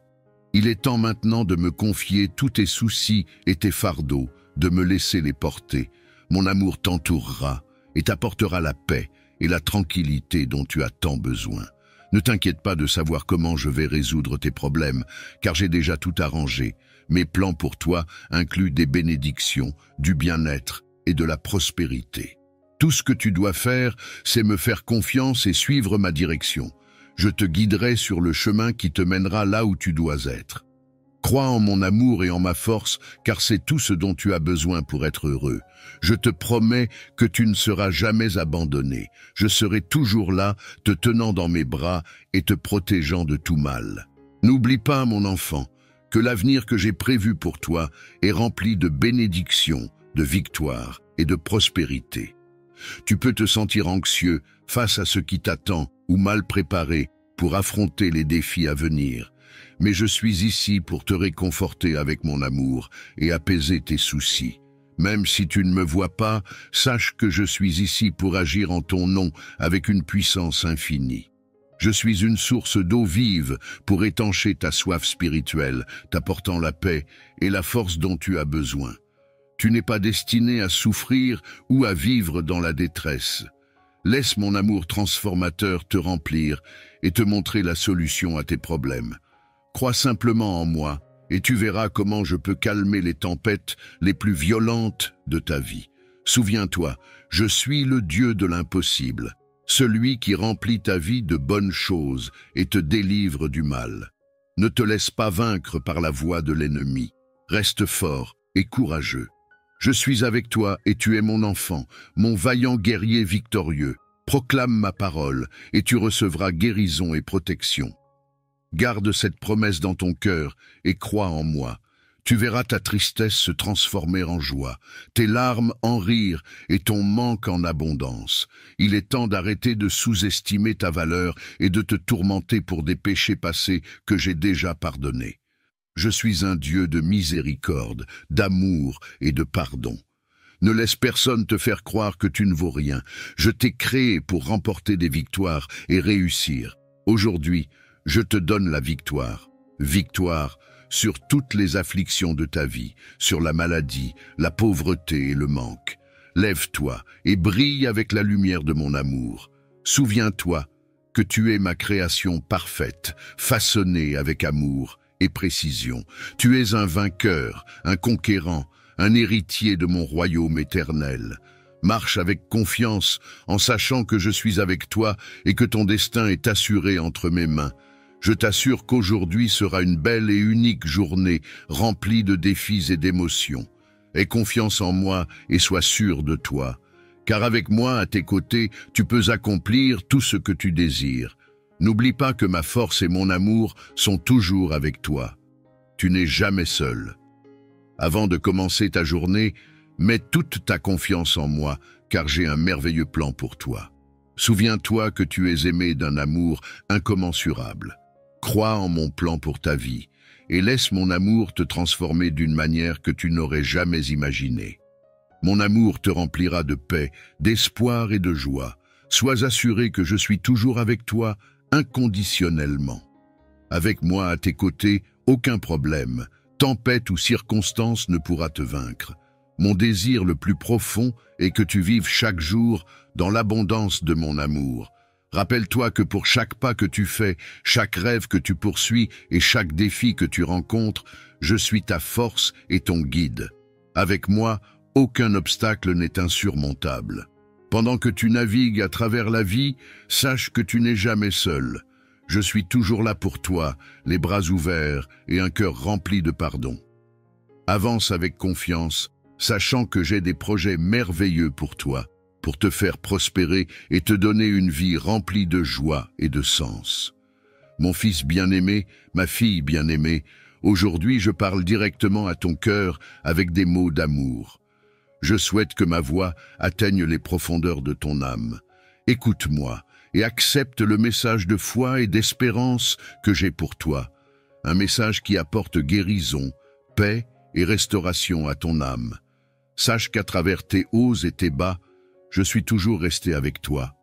Speaker 1: Il est temps maintenant de me confier tous tes soucis et tes fardeaux, de me laisser les porter. Mon amour t'entourera et t'apportera la paix et la tranquillité dont tu as tant besoin. Ne t'inquiète pas de savoir comment je vais résoudre tes problèmes, car j'ai déjà tout arrangé. Mes plans pour toi incluent des bénédictions, du bien-être et de la prospérité. Tout ce que tu dois faire, c'est me faire confiance et suivre ma direction. Je te guiderai sur le chemin qui te mènera là où tu dois être. Crois en mon amour et en ma force, car c'est tout ce dont tu as besoin pour être heureux. Je te promets que tu ne seras jamais abandonné. Je serai toujours là, te tenant dans mes bras et te protégeant de tout mal. N'oublie pas, mon enfant, que l'avenir que j'ai prévu pour toi est rempli de bénédictions, de victoires et de prospérité. Tu peux te sentir anxieux face à ce qui t'attend ou mal préparé pour affronter les défis à venir. Mais je suis ici pour te réconforter avec mon amour et apaiser tes soucis. Même si tu ne me vois pas, sache que je suis ici pour agir en ton nom avec une puissance infinie. Je suis une source d'eau vive pour étancher ta soif spirituelle, t'apportant la paix et la force dont tu as besoin. Tu n'es pas destiné à souffrir ou à vivre dans la détresse. Laisse mon amour transformateur te remplir et te montrer la solution à tes problèmes. Crois simplement en moi et tu verras comment je peux calmer les tempêtes les plus violentes de ta vie. Souviens-toi, je suis le Dieu de l'impossible, celui qui remplit ta vie de bonnes choses et te délivre du mal. Ne te laisse pas vaincre par la voix de l'ennemi. Reste fort et courageux. Je suis avec toi et tu es mon enfant, mon vaillant guerrier victorieux. Proclame ma parole et tu recevras guérison et protection. Garde cette promesse dans ton cœur et crois en moi. Tu verras ta tristesse se transformer en joie, tes larmes en rire et ton manque en abondance. Il est temps d'arrêter de sous-estimer ta valeur et de te tourmenter pour des péchés passés que j'ai déjà pardonnés. Je suis un Dieu de miséricorde, d'amour et de pardon. Ne laisse personne te faire croire que tu ne vaux rien. Je t'ai créé pour remporter des victoires et réussir. Aujourd'hui, je te donne la victoire. Victoire sur toutes les afflictions de ta vie, sur la maladie, la pauvreté et le manque. Lève-toi et brille avec la lumière de mon amour. Souviens-toi que tu es ma création parfaite, façonnée avec amour et précision. Tu es un vainqueur, un conquérant, un héritier de mon royaume éternel. Marche avec confiance en sachant que je suis avec toi et que ton destin est assuré entre mes mains. Je t'assure qu'aujourd'hui sera une belle et unique journée remplie de défis et d'émotions. Aie confiance en moi et sois sûr de toi, car avec moi à tes côtés, tu peux accomplir tout ce que tu désires. N'oublie pas que ma force et mon amour sont toujours avec toi. Tu n'es jamais seul. Avant de commencer ta journée, mets toute ta confiance en moi, car j'ai un merveilleux plan pour toi. Souviens-toi que tu es aimé d'un amour incommensurable. Crois en mon plan pour ta vie et laisse mon amour te transformer d'une manière que tu n'aurais jamais imaginée. Mon amour te remplira de paix, d'espoir et de joie. Sois assuré que je suis toujours avec toi, inconditionnellement. Avec moi à tes côtés, aucun problème, tempête ou circonstance ne pourra te vaincre. Mon désir le plus profond est que tu vives chaque jour dans l'abondance de mon amour. Rappelle-toi que pour chaque pas que tu fais, chaque rêve que tu poursuis et chaque défi que tu rencontres, je suis ta force et ton guide. Avec moi, aucun obstacle n'est insurmontable. Pendant que tu navigues à travers la vie, sache que tu n'es jamais seul. Je suis toujours là pour toi, les bras ouverts et un cœur rempli de pardon. Avance avec confiance, sachant que j'ai des projets merveilleux pour toi, pour te faire prospérer et te donner une vie remplie de joie et de sens. Mon fils bien-aimé, ma fille bien-aimée, aujourd'hui je parle directement à ton cœur avec des mots d'amour. Je souhaite que ma voix atteigne les profondeurs de ton âme. Écoute-moi et accepte le message de foi et d'espérance que j'ai pour toi. Un message qui apporte guérison, paix et restauration à ton âme. Sache qu'à travers tes hauts et tes bas, je suis toujours resté avec toi.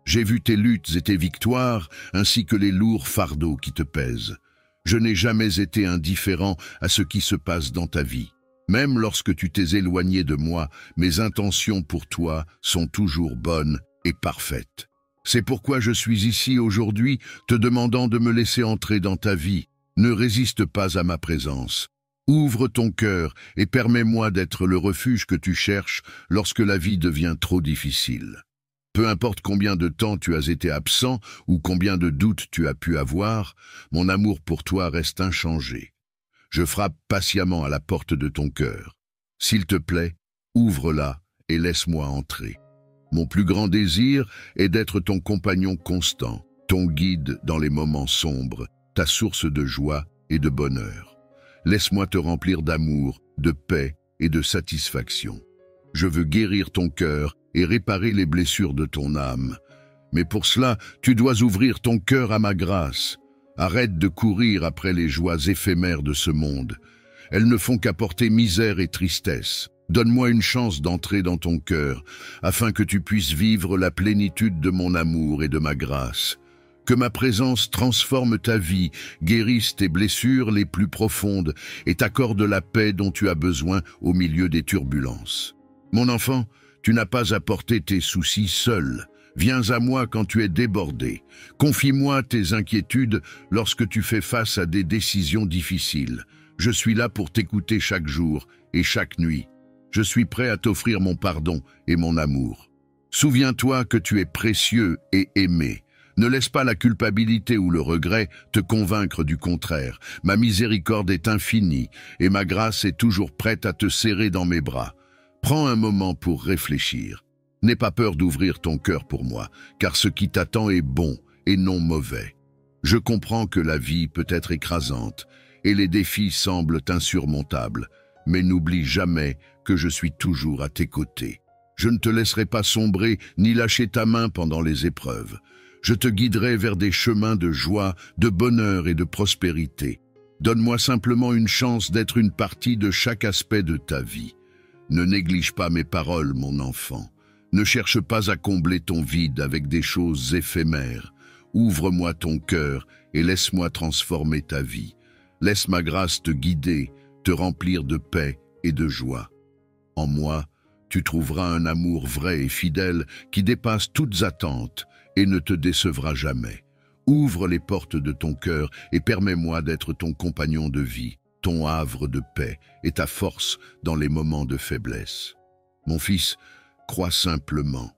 Speaker 1: J'ai vu tes luttes et tes victoires, ainsi que les lourds fardeaux qui te pèsent. Je n'ai jamais été indifférent à ce qui se passe dans ta vie. Même lorsque tu t'es éloigné de moi, mes intentions pour toi sont toujours bonnes et parfaites. C'est pourquoi je suis ici aujourd'hui, te demandant de me laisser entrer dans ta vie. Ne résiste pas à ma présence. Ouvre ton cœur et permets-moi d'être le refuge que tu cherches lorsque la vie devient trop difficile. Peu importe combien de temps tu as été absent ou combien de doutes tu as pu avoir, mon amour pour toi reste inchangé. Je frappe patiemment à la porte de ton cœur. S'il te plaît, ouvre-la et laisse-moi entrer. Mon plus grand désir est d'être ton compagnon constant, ton guide dans les moments sombres, ta source de joie et de bonheur. Laisse-moi te remplir d'amour, de paix et de satisfaction. Je veux guérir ton cœur et réparer les blessures de ton âme. Mais pour cela, tu dois ouvrir ton cœur à ma grâce. Arrête de courir après les joies éphémères de ce monde. Elles ne font qu'apporter misère et tristesse. Donne-moi une chance d'entrer dans ton cœur, afin que tu puisses vivre la plénitude de mon amour et de ma grâce. Que ma présence transforme ta vie, guérisse tes blessures les plus profondes et t'accorde la paix dont tu as besoin au milieu des turbulences. Mon enfant, tu n'as pas à porter tes soucis seul. Viens à moi quand tu es débordé. Confie-moi tes inquiétudes lorsque tu fais face à des décisions difficiles. Je suis là pour t'écouter chaque jour et chaque nuit. Je suis prêt à t'offrir mon pardon et mon amour. Souviens-toi que tu es précieux et aimé. Ne laisse pas la culpabilité ou le regret te convaincre du contraire. Ma miséricorde est infinie et ma grâce est toujours prête à te serrer dans mes bras. Prends un moment pour réfléchir. N'aie pas peur d'ouvrir ton cœur pour moi, car ce qui t'attend est bon et non mauvais. Je comprends que la vie peut être écrasante et les défis semblent insurmontables, mais n'oublie jamais que je suis toujours à tes côtés. Je ne te laisserai pas sombrer ni lâcher ta main pendant les épreuves. Je te guiderai vers des chemins de joie, de bonheur et de prospérité. Donne-moi simplement une chance d'être une partie de chaque aspect de ta vie. Ne néglige pas mes paroles, mon enfant. Ne cherche pas à combler ton vide avec des choses éphémères. Ouvre-moi ton cœur et laisse-moi transformer ta vie. Laisse ma grâce te guider, te remplir de paix et de joie. En moi, tu trouveras un amour vrai et fidèle qui dépasse toutes attentes et ne te décevra jamais. Ouvre les portes de ton cœur et permets-moi d'être ton compagnon de vie, ton havre de paix et ta force dans les moments de faiblesse. Mon fils, crois simplement.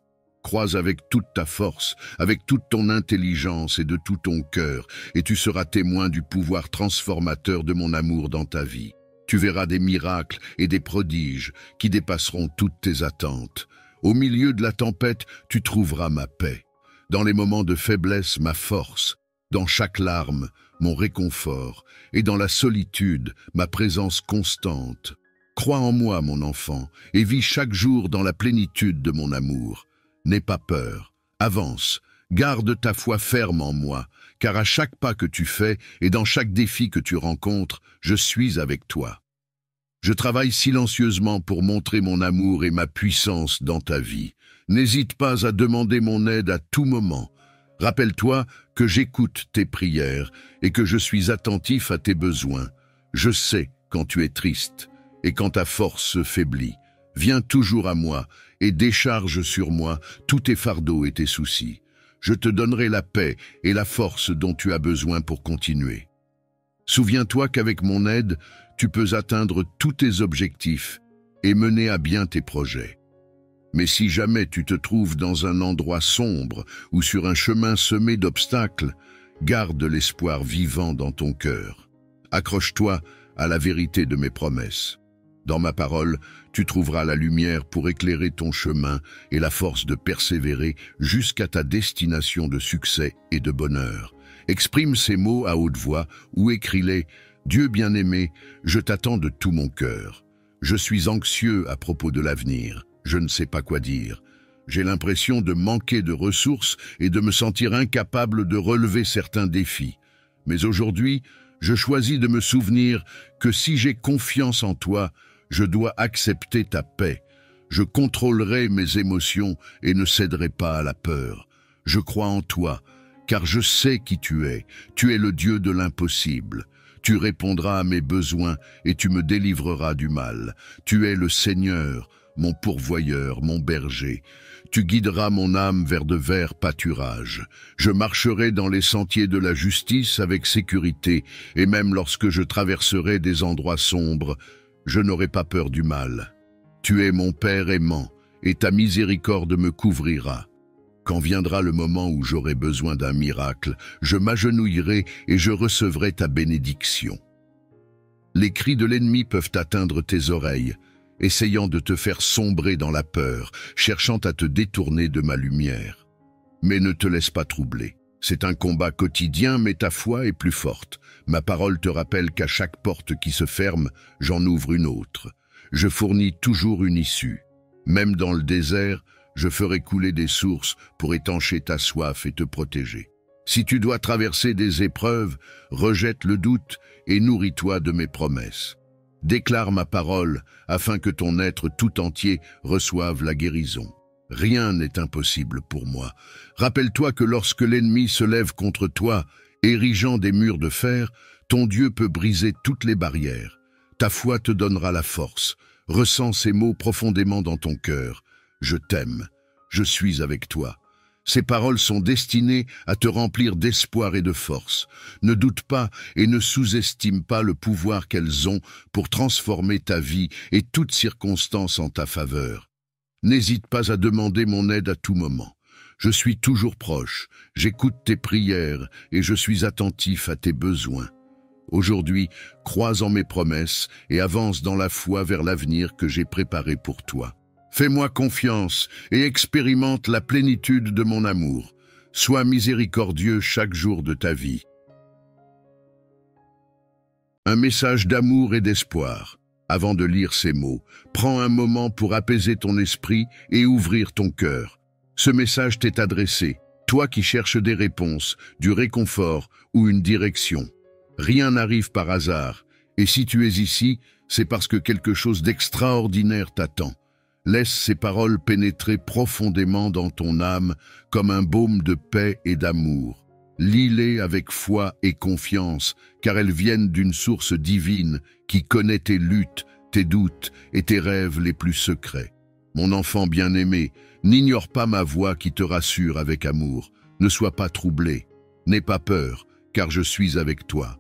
Speaker 1: Crois avec toute ta force, avec toute ton intelligence et de tout ton cœur, et tu seras témoin du pouvoir transformateur de mon amour dans ta vie. Tu verras des miracles et des prodiges qui dépasseront toutes tes attentes. Au milieu de la tempête, tu trouveras ma paix. Dans les moments de faiblesse, ma force. Dans chaque larme, mon réconfort. Et dans la solitude, ma présence constante. Crois en moi, mon enfant, et vis chaque jour dans la plénitude de mon amour. N'aie pas peur, avance, garde ta foi ferme en moi, car à chaque pas que tu fais et dans chaque défi que tu rencontres, je suis avec toi. Je travaille silencieusement pour montrer mon amour et ma puissance dans ta vie. N'hésite pas à demander mon aide à tout moment. Rappelle-toi que j'écoute tes prières et que je suis attentif à tes besoins. Je sais quand tu es triste et quand ta force se faiblit. Viens toujours à moi et décharge sur moi tous tes fardeaux et tes soucis. Je te donnerai la paix et la force dont tu as besoin pour continuer. Souviens-toi qu'avec mon aide, tu peux atteindre tous tes objectifs et mener à bien tes projets. Mais si jamais tu te trouves dans un endroit sombre ou sur un chemin semé d'obstacles, garde l'espoir vivant dans ton cœur. Accroche-toi à la vérité de mes promesses. Dans ma parole, tu trouveras la lumière pour éclairer ton chemin et la force de persévérer jusqu'à ta destination de succès et de bonheur. Exprime ces mots à haute voix ou écris-les. Dieu bien-aimé, je t'attends de tout mon cœur. Je suis anxieux à propos de l'avenir. Je ne sais pas quoi dire. J'ai l'impression de manquer de ressources et de me sentir incapable de relever certains défis. Mais aujourd'hui, je choisis de me souvenir que si j'ai confiance en toi, je dois accepter ta paix. Je contrôlerai mes émotions et ne céderai pas à la peur. Je crois en toi, car je sais qui tu es. Tu es le Dieu de l'impossible. Tu répondras à mes besoins et tu me délivreras du mal. Tu es le Seigneur, mon pourvoyeur, mon berger. Tu guideras mon âme vers de verts pâturages. Je marcherai dans les sentiers de la justice avec sécurité, et même lorsque je traverserai des endroits sombres, je n'aurai pas peur du mal. Tu es mon Père aimant, et ta miséricorde me couvrira. Quand viendra le moment où j'aurai besoin d'un miracle, je m'agenouillerai et je recevrai ta bénédiction. Les cris de l'ennemi peuvent atteindre tes oreilles, essayant de te faire sombrer dans la peur, cherchant à te détourner de ma lumière. Mais ne te laisse pas troubler. C'est un combat quotidien, mais ta foi est plus forte. Ma parole te rappelle qu'à chaque porte qui se ferme, j'en ouvre une autre. Je fournis toujours une issue. Même dans le désert, je ferai couler des sources pour étancher ta soif et te protéger. Si tu dois traverser des épreuves, rejette le doute et nourris-toi de mes promesses. Déclare ma parole afin que ton être tout entier reçoive la guérison. Rien n'est impossible pour moi. Rappelle-toi que lorsque l'ennemi se lève contre toi, érigeant des murs de fer, ton Dieu peut briser toutes les barrières. Ta foi te donnera la force. Ressens ces mots profondément dans ton cœur. Je t'aime. Je suis avec toi. Ces paroles sont destinées à te remplir d'espoir et de force. Ne doute pas et ne sous-estime pas le pouvoir qu'elles ont pour transformer ta vie et toutes circonstances en ta faveur. N'hésite pas à demander mon aide à tout moment. Je suis toujours proche, j'écoute tes prières et je suis attentif à tes besoins. Aujourd'hui, crois en mes promesses et avance dans la foi vers l'avenir que j'ai préparé pour toi. Fais-moi confiance et expérimente la plénitude de mon amour. Sois miséricordieux chaque jour de ta vie. Un message d'amour et d'espoir. Avant de lire ces mots, prends un moment pour apaiser ton esprit et ouvrir ton cœur. Ce message t'est adressé, toi qui cherches des réponses, du réconfort ou une direction. Rien n'arrive par hasard, et si tu es ici, c'est parce que quelque chose d'extraordinaire t'attend. Laisse ces paroles pénétrer profondément dans ton âme comme un baume de paix et d'amour. Lis-les avec foi et confiance, car elles viennent d'une source divine qui connaît tes luttes, tes doutes et tes rêves les plus secrets. Mon enfant bien-aimé, n'ignore pas ma voix qui te rassure avec amour. Ne sois pas troublé, n'aie pas peur, car je suis avec toi.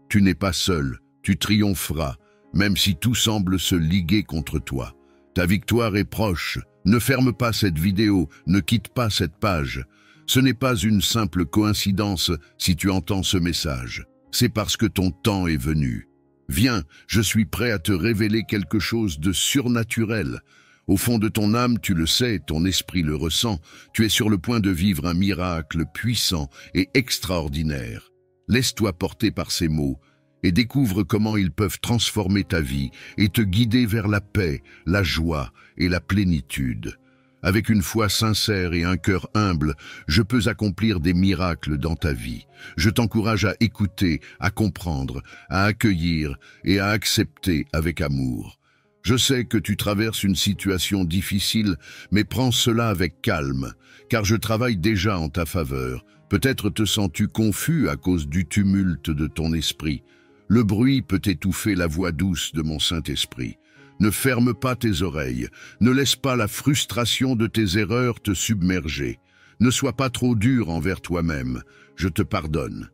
Speaker 1: Tu n'es pas seul, tu triompheras, même si tout semble se liguer contre toi. Ta victoire est proche. Ne ferme pas cette vidéo, ne quitte pas cette page. Ce n'est pas une simple coïncidence si tu entends ce message. C'est parce que ton temps est venu. Viens, je suis prêt à te révéler quelque chose de surnaturel. Au fond de ton âme, tu le sais, ton esprit le ressent, tu es sur le point de vivre un miracle puissant et extraordinaire. Laisse-toi porter par ces mots et découvre comment ils peuvent transformer ta vie et te guider vers la paix, la joie et la plénitude. Avec une foi sincère et un cœur humble, je peux accomplir des miracles dans ta vie. Je t'encourage à écouter, à comprendre, à accueillir et à accepter avec amour. Je sais que tu traverses une situation difficile, mais prends cela avec calme, car je travaille déjà en ta faveur. Peut-être te sens-tu confus à cause du tumulte de ton esprit. Le bruit peut étouffer la voix douce de mon Saint-Esprit. Ne ferme pas tes oreilles, ne laisse pas la frustration de tes erreurs te submerger. Ne sois pas trop dur envers toi-même, je te pardonne.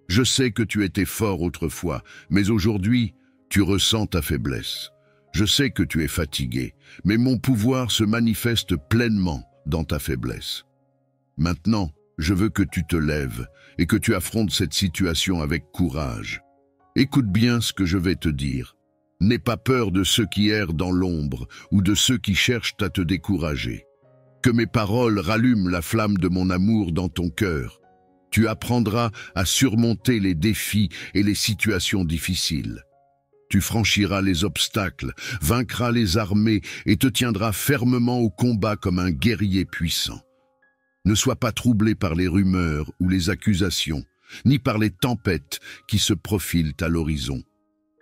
Speaker 1: Je sais que tu étais fort autrefois, mais aujourd'hui, tu ressens ta faiblesse. Je sais que tu es fatigué, mais mon pouvoir se manifeste pleinement dans ta faiblesse. Maintenant, je veux que tu te lèves et que tu affrontes cette situation avec courage. Écoute bien ce que je vais te dire. N'aie pas peur de ceux qui errent dans l'ombre ou de ceux qui cherchent à te décourager. Que mes paroles rallument la flamme de mon amour dans ton cœur. Tu apprendras à surmonter les défis et les situations difficiles. Tu franchiras les obstacles, vaincras les armées et te tiendras fermement au combat comme un guerrier puissant. Ne sois pas troublé par les rumeurs ou les accusations, ni par les tempêtes qui se profilent à l'horizon.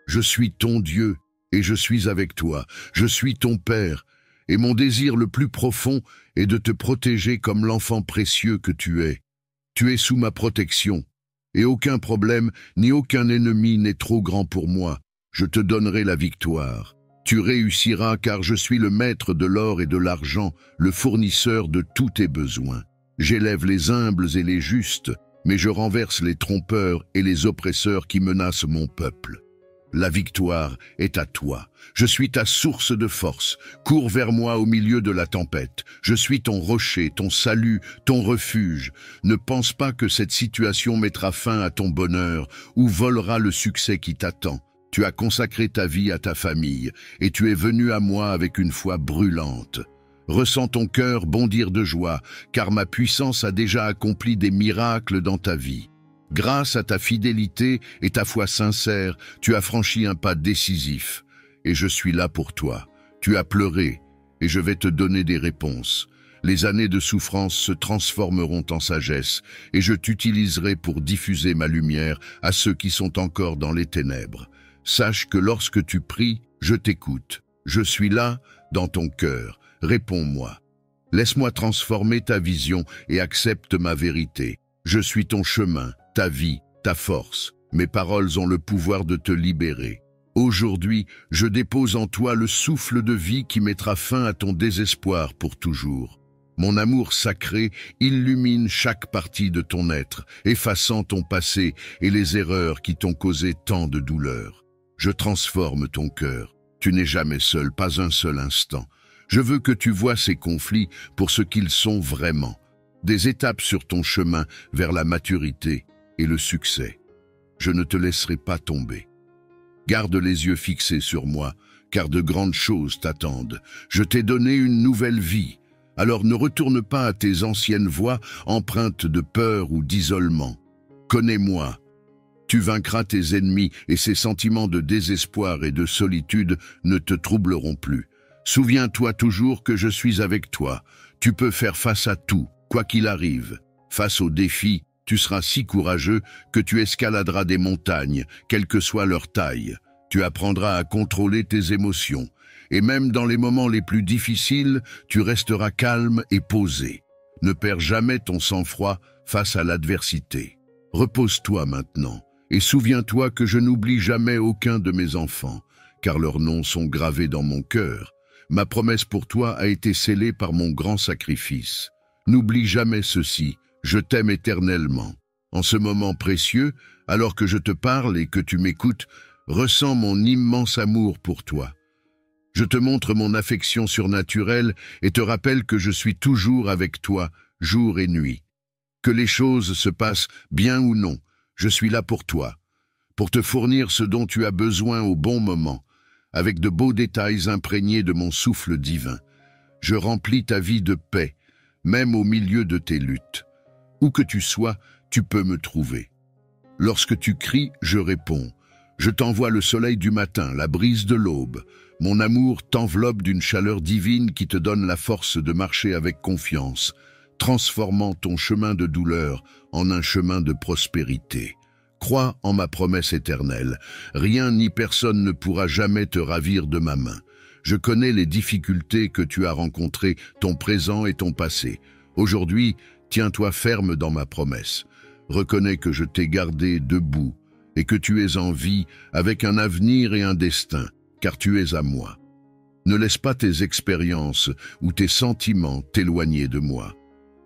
Speaker 1: Je suis ton Dieu et je suis avec toi, je suis ton Père, et mon désir le plus profond est de te protéger comme l'enfant précieux que tu es. Tu es sous ma protection, et aucun problème ni aucun ennemi n'est trop grand pour moi. Je te donnerai la victoire. Tu réussiras car je suis le maître de l'or et de l'argent, le fournisseur de tous tes besoins. J'élève les humbles et les justes, mais je renverse les trompeurs et les oppresseurs qui menacent mon peuple. La victoire est à toi. Je suis ta source de force. Cours vers moi au milieu de la tempête. Je suis ton rocher, ton salut, ton refuge. Ne pense pas que cette situation mettra fin à ton bonheur ou volera le succès qui t'attend. Tu as consacré ta vie à ta famille et tu es venu à moi avec une foi brûlante. Ressens ton cœur bondir de joie, car ma puissance a déjà accompli des miracles dans ta vie. Grâce à ta fidélité et ta foi sincère, tu as franchi un pas décisif. Et je suis là pour toi. Tu as pleuré et je vais te donner des réponses. Les années de souffrance se transformeront en sagesse et je t'utiliserai pour diffuser ma lumière à ceux qui sont encore dans les ténèbres. Sache que lorsque tu pries, je t'écoute. Je suis là, dans ton cœur. Réponds-moi. Laisse-moi transformer ta vision et accepte ma vérité. Je suis ton chemin, ta vie, ta force. Mes paroles ont le pouvoir de te libérer. Aujourd'hui, je dépose en toi le souffle de vie qui mettra fin à ton désespoir pour toujours. Mon amour sacré illumine chaque partie de ton être, effaçant ton passé et les erreurs qui t'ont causé tant de douleur. Je transforme ton cœur. Tu n'es jamais seul, pas un seul instant. Je veux que tu vois ces conflits pour ce qu'ils sont vraiment. Des étapes sur ton chemin vers la maturité et le succès. Je ne te laisserai pas tomber. Garde les yeux fixés sur moi, car de grandes choses t'attendent. Je t'ai donné une nouvelle vie. Alors ne retourne pas à tes anciennes voies empreintes de peur ou d'isolement. Connais-moi. Tu vaincras tes ennemis et ces sentiments de désespoir et de solitude ne te troubleront plus. Souviens-toi toujours que je suis avec toi. Tu peux faire face à tout, quoi qu'il arrive. Face aux défis, tu seras si courageux que tu escaladeras des montagnes, quelle que soit leur taille. Tu apprendras à contrôler tes émotions, et même dans les moments les plus difficiles, tu resteras calme et posé. Ne perds jamais ton sang-froid face à l'adversité. Repose-toi maintenant, et souviens-toi que je n'oublie jamais aucun de mes enfants, car leurs noms sont gravés dans mon cœur. Ma promesse pour toi a été scellée par mon grand sacrifice. N'oublie jamais ceci, je t'aime éternellement. En ce moment précieux, alors que je te parle et que tu m'écoutes, ressens mon immense amour pour toi. Je te montre mon affection surnaturelle et te rappelle que je suis toujours avec toi, jour et nuit. Que les choses se passent bien ou non, je suis là pour toi, pour te fournir ce dont tu as besoin au bon moment, avec de beaux détails imprégnés de mon souffle divin. Je remplis ta vie de paix, même au milieu de tes luttes. Où que tu sois, tu peux me trouver. Lorsque tu cries, je réponds. Je t'envoie le soleil du matin, la brise de l'aube. Mon amour t'enveloppe d'une chaleur divine qui te donne la force de marcher avec confiance, transformant ton chemin de douleur en un chemin de prospérité. Crois en ma promesse éternelle. Rien ni personne ne pourra jamais te ravir de ma main. Je connais les difficultés que tu as rencontrées, ton présent et ton passé. Aujourd'hui, tiens-toi ferme dans ma promesse. Reconnais que je t'ai gardé debout et que tu es en vie avec un avenir et un destin, car tu es à moi. Ne laisse pas tes expériences ou tes sentiments t'éloigner de moi.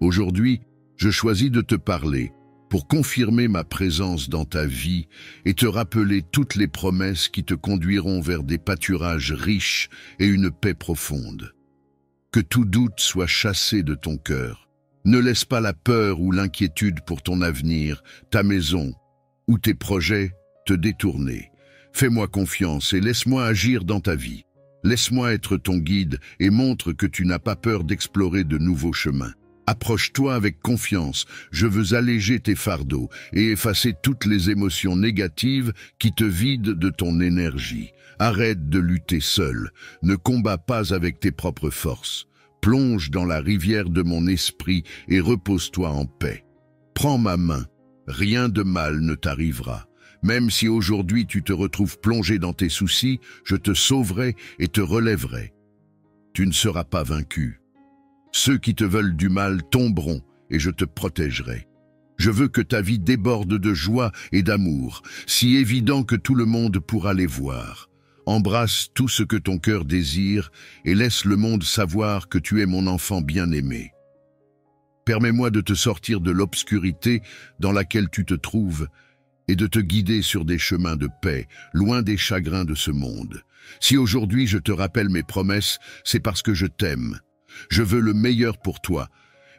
Speaker 1: Aujourd'hui, je choisis de te parler pour confirmer ma présence dans ta vie et te rappeler toutes les promesses qui te conduiront vers des pâturages riches et une paix profonde. Que tout doute soit chassé de ton cœur. Ne laisse pas la peur ou l'inquiétude pour ton avenir, ta maison ou tes projets te détourner. Fais-moi confiance et laisse-moi agir dans ta vie. Laisse-moi être ton guide et montre que tu n'as pas peur d'explorer de nouveaux chemins. Approche-toi avec confiance, je veux alléger tes fardeaux et effacer toutes les émotions négatives qui te vident de ton énergie. Arrête de lutter seul, ne combats pas avec tes propres forces. Plonge dans la rivière de mon esprit et repose-toi en paix. Prends ma main, rien de mal ne t'arrivera. Même si aujourd'hui tu te retrouves plongé dans tes soucis, je te sauverai et te relèverai. Tu ne seras pas vaincu. Ceux qui te veulent du mal tomberont et je te protégerai. Je veux que ta vie déborde de joie et d'amour, si évident que tout le monde pourra les voir. Embrasse tout ce que ton cœur désire et laisse le monde savoir que tu es mon enfant bien-aimé. Permets-moi de te sortir de l'obscurité dans laquelle tu te trouves et de te guider sur des chemins de paix, loin des chagrins de ce monde. Si aujourd'hui je te rappelle mes promesses, c'est parce que je t'aime. Je veux le meilleur pour toi.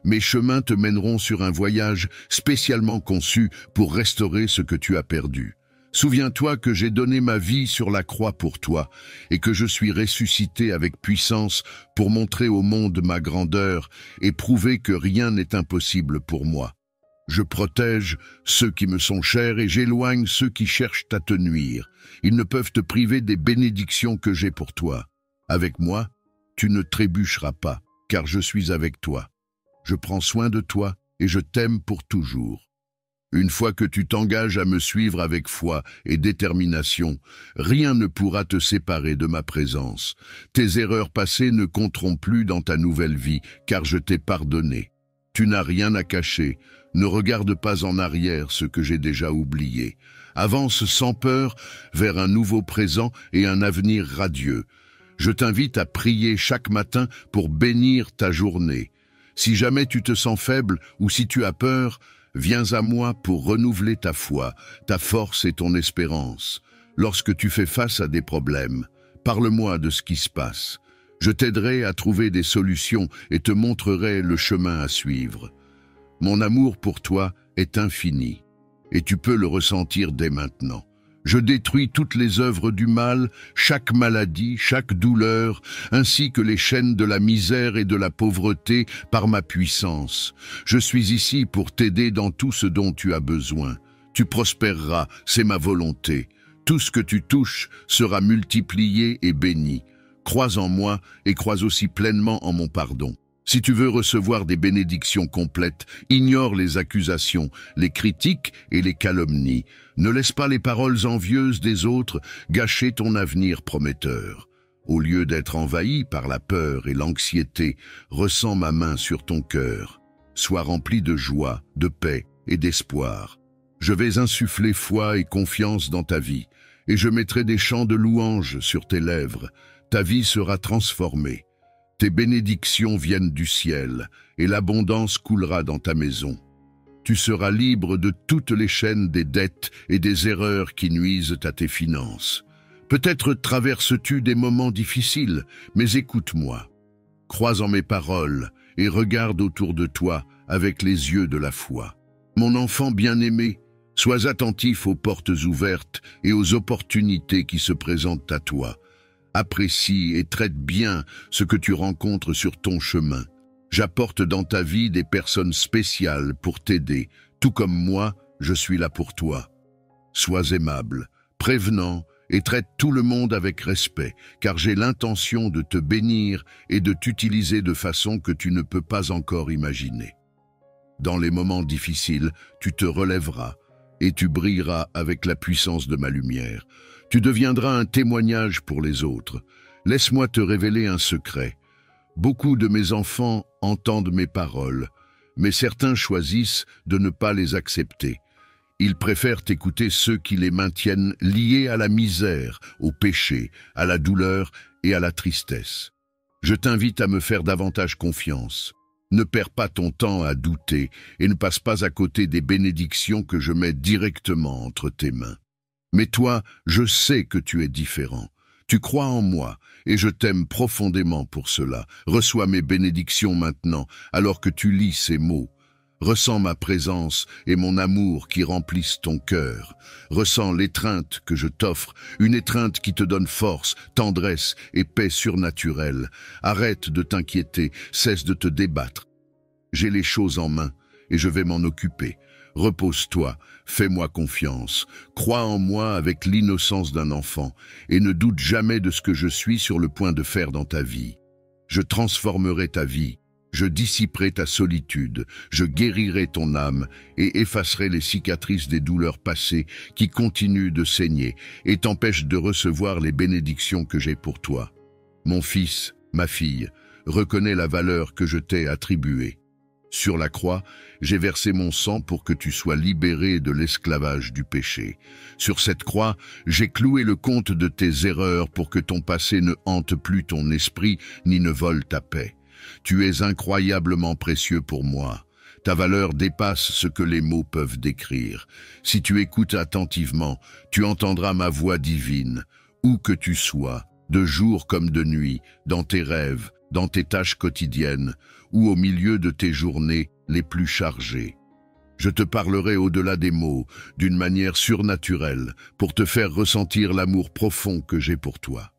Speaker 1: Mes chemins te mèneront sur un voyage spécialement conçu pour restaurer ce que tu as perdu. Souviens-toi que j'ai donné ma vie sur la croix pour toi et que je suis ressuscité avec puissance pour montrer au monde ma grandeur et prouver que rien n'est impossible pour moi. Je protège ceux qui me sont chers et j'éloigne ceux qui cherchent à te nuire. Ils ne peuvent te priver des bénédictions que j'ai pour toi. Avec moi, tu ne trébucheras pas, car je suis avec toi. Je prends soin de toi et je t'aime pour toujours. Une fois que tu t'engages à me suivre avec foi et détermination, rien ne pourra te séparer de ma présence. Tes erreurs passées ne compteront plus dans ta nouvelle vie, car je t'ai pardonné. Tu n'as rien à cacher. Ne regarde pas en arrière ce que j'ai déjà oublié. Avance sans peur vers un nouveau présent et un avenir radieux. Je t'invite à prier chaque matin pour bénir ta journée. Si jamais tu te sens faible ou si tu as peur, viens à moi pour renouveler ta foi, ta force et ton espérance. Lorsque tu fais face à des problèmes, parle-moi de ce qui se passe. Je t'aiderai à trouver des solutions et te montrerai le chemin à suivre. Mon amour pour toi est infini, et tu peux le ressentir dès maintenant. Je détruis toutes les œuvres du mal, chaque maladie, chaque douleur, ainsi que les chaînes de la misère et de la pauvreté par ma puissance. Je suis ici pour t'aider dans tout ce dont tu as besoin. Tu prospéreras, c'est ma volonté. Tout ce que tu touches sera multiplié et béni. Crois en moi et crois aussi pleinement en mon pardon. Si tu veux recevoir des bénédictions complètes, ignore les accusations, les critiques et les calomnies. Ne laisse pas les paroles envieuses des autres gâcher ton avenir prometteur. Au lieu d'être envahi par la peur et l'anxiété, ressens ma main sur ton cœur. Sois rempli de joie, de paix et d'espoir. Je vais insuffler foi et confiance dans ta vie, et je mettrai des chants de louanges sur tes lèvres. Ta vie sera transformée. Tes bénédictions viennent du ciel, et l'abondance coulera dans ta maison. Tu seras libre de toutes les chaînes des dettes et des erreurs qui nuisent à tes finances. Peut-être traverses-tu des moments difficiles, mais écoute-moi. Crois en mes paroles et regarde autour de toi avec les yeux de la foi. Mon enfant bien-aimé, sois attentif aux portes ouvertes et aux opportunités qui se présentent à toi. Apprécie et traite bien ce que tu rencontres sur ton chemin. J'apporte dans ta vie des personnes spéciales pour t'aider, tout comme moi, je suis là pour toi. Sois aimable, prévenant et traite tout le monde avec respect, car j'ai l'intention de te bénir et de t'utiliser de façon que tu ne peux pas encore imaginer. Dans les moments difficiles, tu te relèveras et tu brilleras avec la puissance de ma lumière. Tu deviendras un témoignage pour les autres. Laisse-moi te révéler un secret. Beaucoup de mes enfants entendent mes paroles, mais certains choisissent de ne pas les accepter. Ils préfèrent écouter ceux qui les maintiennent liés à la misère, au péché, à la douleur et à la tristesse. Je t'invite à me faire davantage confiance. Ne perds pas ton temps à douter et ne passe pas à côté des bénédictions que je mets directement entre tes mains. Mais toi, je sais que tu es différent. Tu crois en moi et je t'aime profondément pour cela. Reçois mes bénédictions maintenant alors que tu lis ces mots. Ressens ma présence et mon amour qui remplissent ton cœur. Ressens l'étreinte que je t'offre, une étreinte qui te donne force, tendresse et paix surnaturelle. Arrête de t'inquiéter, cesse de te débattre. J'ai les choses en main et je vais m'en occuper. Repose-toi, fais-moi confiance, crois en moi avec l'innocence d'un enfant et ne doute jamais de ce que je suis sur le point de faire dans ta vie. Je transformerai ta vie. Je dissiperai ta solitude, je guérirai ton âme et effacerai les cicatrices des douleurs passées qui continuent de saigner et t'empêchent de recevoir les bénédictions que j'ai pour toi. Mon fils, ma fille, reconnais la valeur que je t'ai attribuée. Sur la croix, j'ai versé mon sang pour que tu sois libéré de l'esclavage du péché. Sur cette croix, j'ai cloué le compte de tes erreurs pour que ton passé ne hante plus ton esprit ni ne vole ta paix. Tu es incroyablement précieux pour moi. Ta valeur dépasse ce que les mots peuvent décrire. Si tu écoutes attentivement, tu entendras ma voix divine. Où que tu sois, de jour comme de nuit, dans tes rêves, dans tes tâches quotidiennes, ou au milieu de tes journées les plus chargées. Je te parlerai au-delà des mots, d'une manière surnaturelle, pour te faire ressentir l'amour profond que j'ai pour toi.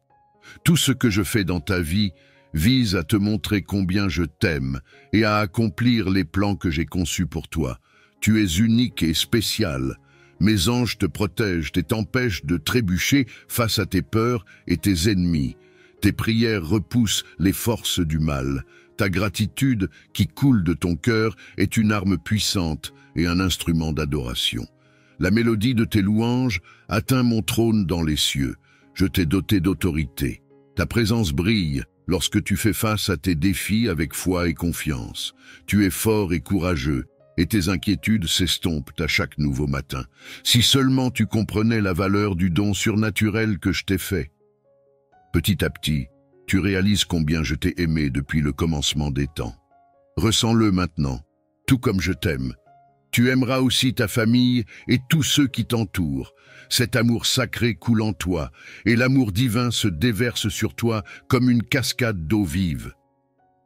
Speaker 1: Tout ce que je fais dans ta vie vise à te montrer combien je t'aime et à accomplir les plans que j'ai conçus pour toi. Tu es unique et spécial. Mes anges te protègent et t'empêchent de trébucher face à tes peurs et tes ennemis. Tes prières repoussent les forces du mal. Ta gratitude qui coule de ton cœur est une arme puissante et un instrument d'adoration. La mélodie de tes louanges atteint mon trône dans les cieux. Je t'ai doté d'autorité. Ta présence brille lorsque tu fais face à tes défis avec foi et confiance. Tu es fort et courageux, et tes inquiétudes s'estompent à chaque nouveau matin. Si seulement tu comprenais la valeur du don surnaturel que je t'ai fait. Petit à petit, tu réalises combien je t'ai aimé depuis le commencement des temps. Ressens-le maintenant, tout comme je t'aime. Tu aimeras aussi ta famille et tous ceux qui t'entourent. Cet amour sacré coule en toi, et l'amour divin se déverse sur toi comme une cascade d'eau vive.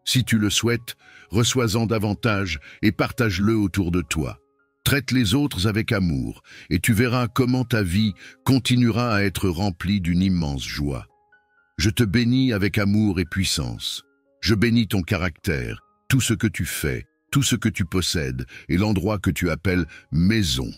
Speaker 1: Si tu le souhaites, reçois-en davantage et partage-le autour de toi. Traite les autres avec amour, et tu verras comment ta vie continuera à être remplie d'une immense joie. Je te bénis avec amour et puissance. Je bénis ton caractère, tout ce que tu fais, tout ce que tu possèdes et l'endroit que tu appelles maison.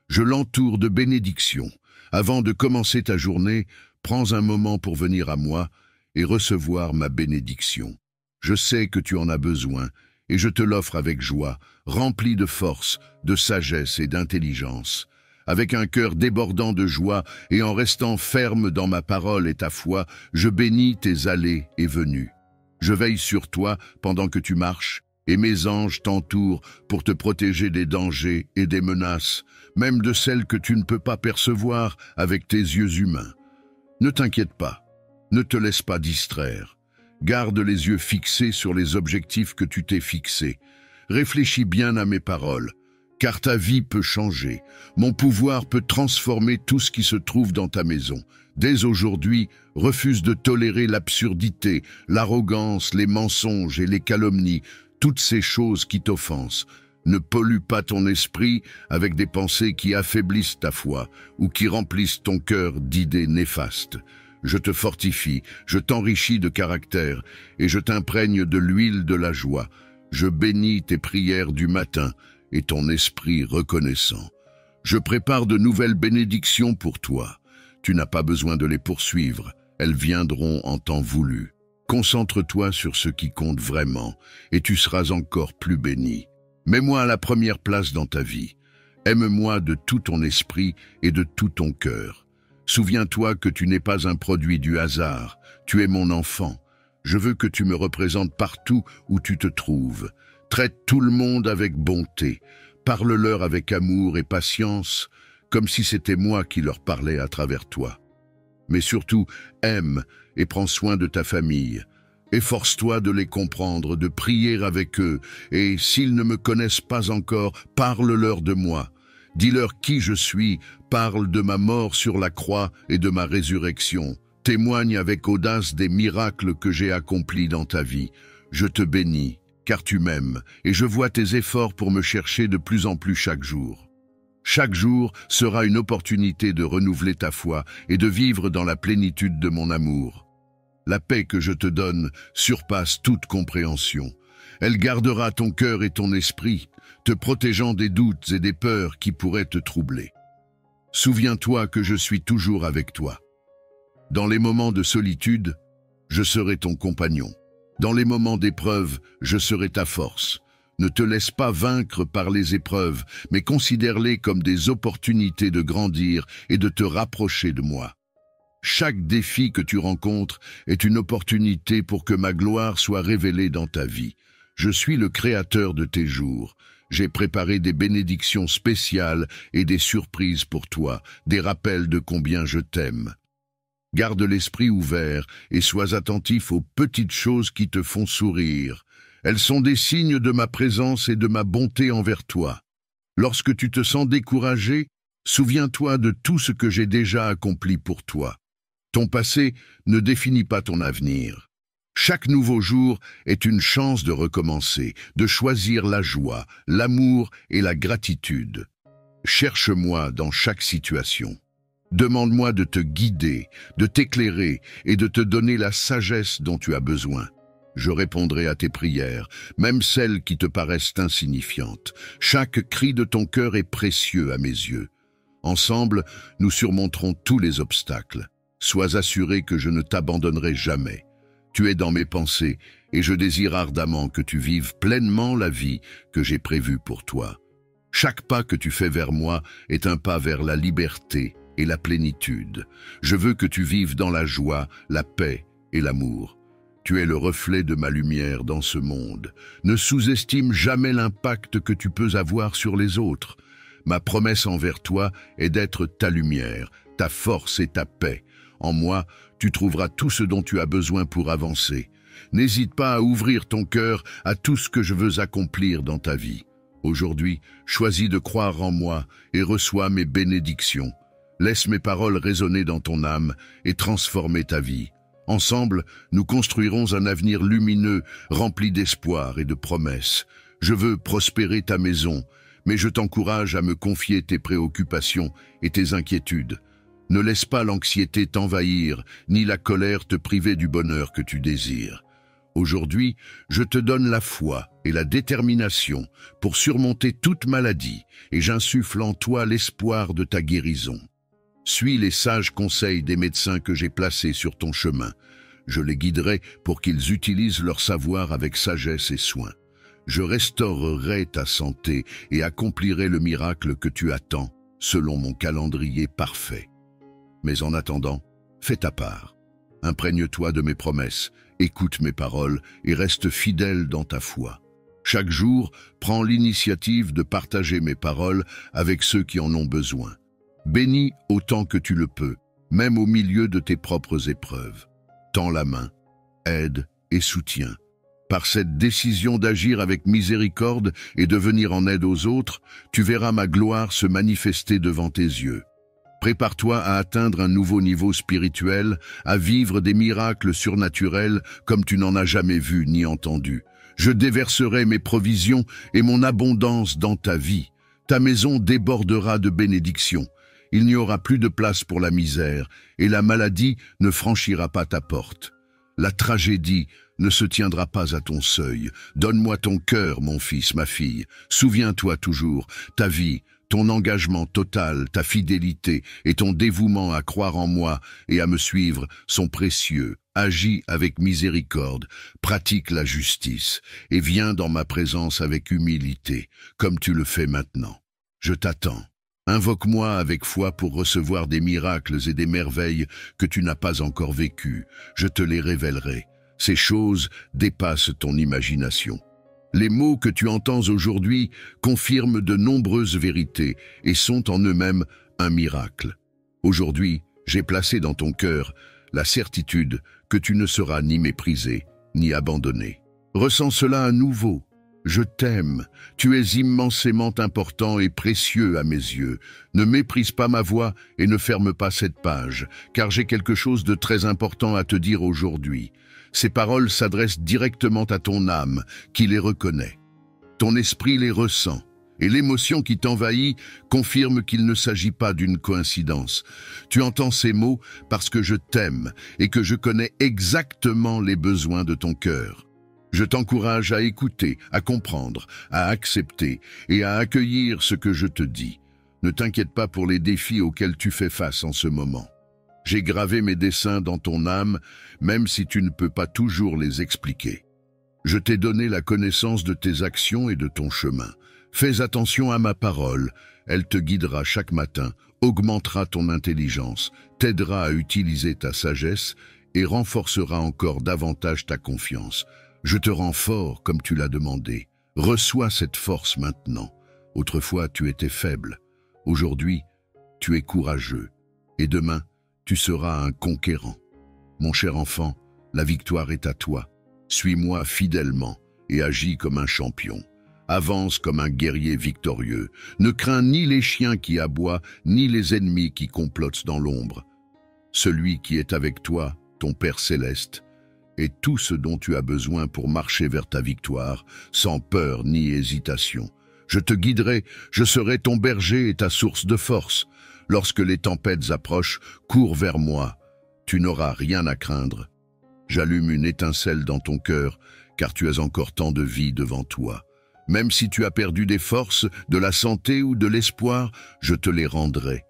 Speaker 1: Je l'entoure de bénédictions. Avant de commencer ta journée, prends un moment pour venir à moi et recevoir ma bénédiction. Je sais que tu en as besoin, et je te l'offre avec joie, rempli de force, de sagesse et d'intelligence. Avec un cœur débordant de joie et en restant ferme dans ma parole et ta foi, je bénis tes allées et venues. Je veille sur toi pendant que tu marches, et mes anges t'entourent pour te protéger des dangers et des menaces, même de celles que tu ne peux pas percevoir avec tes yeux humains. Ne t'inquiète pas, ne te laisse pas distraire. Garde les yeux fixés sur les objectifs que tu t'es fixés. Réfléchis bien à mes paroles, car ta vie peut changer. Mon pouvoir peut transformer tout ce qui se trouve dans ta maison. Dès aujourd'hui, refuse de tolérer l'absurdité, l'arrogance, les mensonges et les calomnies, toutes ces choses qui t'offensent. Ne pollue pas ton esprit avec des pensées qui affaiblissent ta foi ou qui remplissent ton cœur d'idées néfastes. Je te fortifie, je t'enrichis de caractère et je t'imprègne de l'huile de la joie. Je bénis tes prières du matin et ton esprit reconnaissant. Je prépare de nouvelles bénédictions pour toi. Tu n'as pas besoin de les poursuivre, elles viendront en temps voulu. Concentre-toi sur ce qui compte vraiment et tu seras encore plus béni. Mets-moi à la première place dans ta vie. Aime-moi de tout ton esprit et de tout ton cœur. Souviens-toi que tu n'es pas un produit du hasard, tu es mon enfant. Je veux que tu me représentes partout où tu te trouves. Traite tout le monde avec bonté, parle-leur avec amour et patience, comme si c'était moi qui leur parlais à travers toi. Mais surtout, aime et prends soin de ta famille. Efforce-toi de les comprendre, de prier avec eux, et s'ils ne me connaissent pas encore, parle-leur de moi. Dis-leur qui je suis, parle de ma mort sur la croix et de ma résurrection. Témoigne avec audace des miracles que j'ai accomplis dans ta vie. Je te bénis, car tu m'aimes, et je vois tes efforts pour me chercher de plus en plus chaque jour. Chaque jour sera une opportunité de renouveler ta foi et de vivre dans la plénitude de mon amour. La paix que je te donne surpasse toute compréhension. Elle gardera ton cœur et ton esprit, te protégeant des doutes et des peurs qui pourraient te troubler. Souviens-toi que je suis toujours avec toi. Dans les moments de solitude, je serai ton compagnon. Dans les moments d'épreuve, je serai ta force. Ne te laisse pas vaincre par les épreuves, mais considère-les comme des opportunités de grandir et de te rapprocher de moi. Chaque défi que tu rencontres est une opportunité pour que ma gloire soit révélée dans ta vie. Je suis le créateur de tes jours. J'ai préparé des bénédictions spéciales et des surprises pour toi, des rappels de combien je t'aime. Garde l'esprit ouvert et sois attentif aux petites choses qui te font sourire. Elles sont des signes de ma présence et de ma bonté envers toi. Lorsque tu te sens découragé, souviens-toi de tout ce que j'ai déjà accompli pour toi. Ton passé ne définit pas ton avenir. Chaque nouveau jour est une chance de recommencer, de choisir la joie, l'amour et la gratitude. Cherche-moi dans chaque situation. Demande-moi de te guider, de t'éclairer et de te donner la sagesse dont tu as besoin. Je répondrai à tes prières, même celles qui te paraissent insignifiantes. Chaque cri de ton cœur est précieux à mes yeux. Ensemble, nous surmonterons tous les obstacles. Sois assuré que je ne t'abandonnerai jamais. Tu es dans mes pensées et je désire ardemment que tu vives pleinement la vie que j'ai prévue pour toi. Chaque pas que tu fais vers moi est un pas vers la liberté et la plénitude. Je veux que tu vives dans la joie, la paix et l'amour. Tu es le reflet de ma lumière dans ce monde. Ne sous-estime jamais l'impact que tu peux avoir sur les autres. Ma promesse envers toi est d'être ta lumière, ta force et ta paix. En moi, tu trouveras tout ce dont tu as besoin pour avancer. N'hésite pas à ouvrir ton cœur à tout ce que je veux accomplir dans ta vie. Aujourd'hui, choisis de croire en moi et reçois mes bénédictions. Laisse mes paroles résonner dans ton âme et transformer ta vie. Ensemble, nous construirons un avenir lumineux, rempli d'espoir et de promesses. Je veux prospérer ta maison, mais je t'encourage à me confier tes préoccupations et tes inquiétudes. Ne laisse pas l'anxiété t'envahir, ni la colère te priver du bonheur que tu désires. Aujourd'hui, je te donne la foi et la détermination pour surmonter toute maladie, et j'insuffle en toi l'espoir de ta guérison. Suis les sages conseils des médecins que j'ai placés sur ton chemin. Je les guiderai pour qu'ils utilisent leur savoir avec sagesse et soin. Je restaurerai ta santé et accomplirai le miracle que tu attends, selon mon calendrier parfait. Mais en attendant, fais ta part. Imprègne-toi de mes promesses, écoute mes paroles et reste fidèle dans ta foi. Chaque jour, prends l'initiative de partager mes paroles avec ceux qui en ont besoin. Bénis autant que tu le peux, même au milieu de tes propres épreuves. Tends la main, aide et soutiens. Par cette décision d'agir avec miséricorde et de venir en aide aux autres, tu verras ma gloire se manifester devant tes yeux. Prépare-toi à atteindre un nouveau niveau spirituel, à vivre des miracles surnaturels comme tu n'en as jamais vu ni entendu. Je déverserai mes provisions et mon abondance dans ta vie. Ta maison débordera de bénédictions. Il n'y aura plus de place pour la misère et la maladie ne franchira pas ta porte. La tragédie ne se tiendra pas à ton seuil. Donne-moi ton cœur, mon fils, ma fille. Souviens-toi toujours, ta vie, ton engagement total, ta fidélité et ton dévouement à croire en moi et à me suivre sont précieux. Agis avec miséricorde, pratique la justice et viens dans ma présence avec humilité, comme tu le fais maintenant. Je t'attends. Invoque-moi avec foi pour recevoir des miracles et des merveilles que tu n'as pas encore vécues. Je te les révélerai. Ces choses dépassent ton imagination. Les mots que tu entends aujourd'hui confirment de nombreuses vérités et sont en eux-mêmes un miracle. Aujourd'hui, j'ai placé dans ton cœur la certitude que tu ne seras ni méprisé, ni abandonné. Ressens cela à nouveau. Je t'aime, tu es immensément important et précieux à mes yeux. Ne méprise pas ma voix et ne ferme pas cette page, car j'ai quelque chose de très important à te dire aujourd'hui. Ces paroles s'adressent directement à ton âme, qui les reconnaît. Ton esprit les ressent, et l'émotion qui t'envahit confirme qu'il ne s'agit pas d'une coïncidence. Tu entends ces mots parce que je t'aime et que je connais exactement les besoins de ton cœur. Je t'encourage à écouter, à comprendre, à accepter et à accueillir ce que je te dis. Ne t'inquiète pas pour les défis auxquels tu fais face en ce moment. J'ai gravé mes desseins dans ton âme, même si tu ne peux pas toujours les expliquer. Je t'ai donné la connaissance de tes actions et de ton chemin. Fais attention à ma parole, elle te guidera chaque matin, augmentera ton intelligence, t'aidera à utiliser ta sagesse et renforcera encore davantage ta confiance. Je te rends fort comme tu l'as demandé. Reçois cette force maintenant. Autrefois, tu étais faible. Aujourd'hui, tu es courageux. Et demain, tu seras un conquérant. Mon cher enfant, la victoire est à toi. Suis-moi fidèlement et agis comme un champion. Avance comme un guerrier victorieux. Ne crains ni les chiens qui aboient, ni les ennemis qui complotent dans l'ombre. Celui qui est avec toi, ton Père céleste, est tout ce dont tu as besoin pour marcher vers ta victoire, sans peur ni hésitation. Je te guiderai, je serai ton berger et ta source de force. Lorsque les tempêtes approchent, cours vers moi. Tu n'auras rien à craindre. J'allume une étincelle dans ton cœur, car tu as encore tant de vie devant toi. Même si tu as perdu des forces, de la santé ou de l'espoir, je te les rendrai.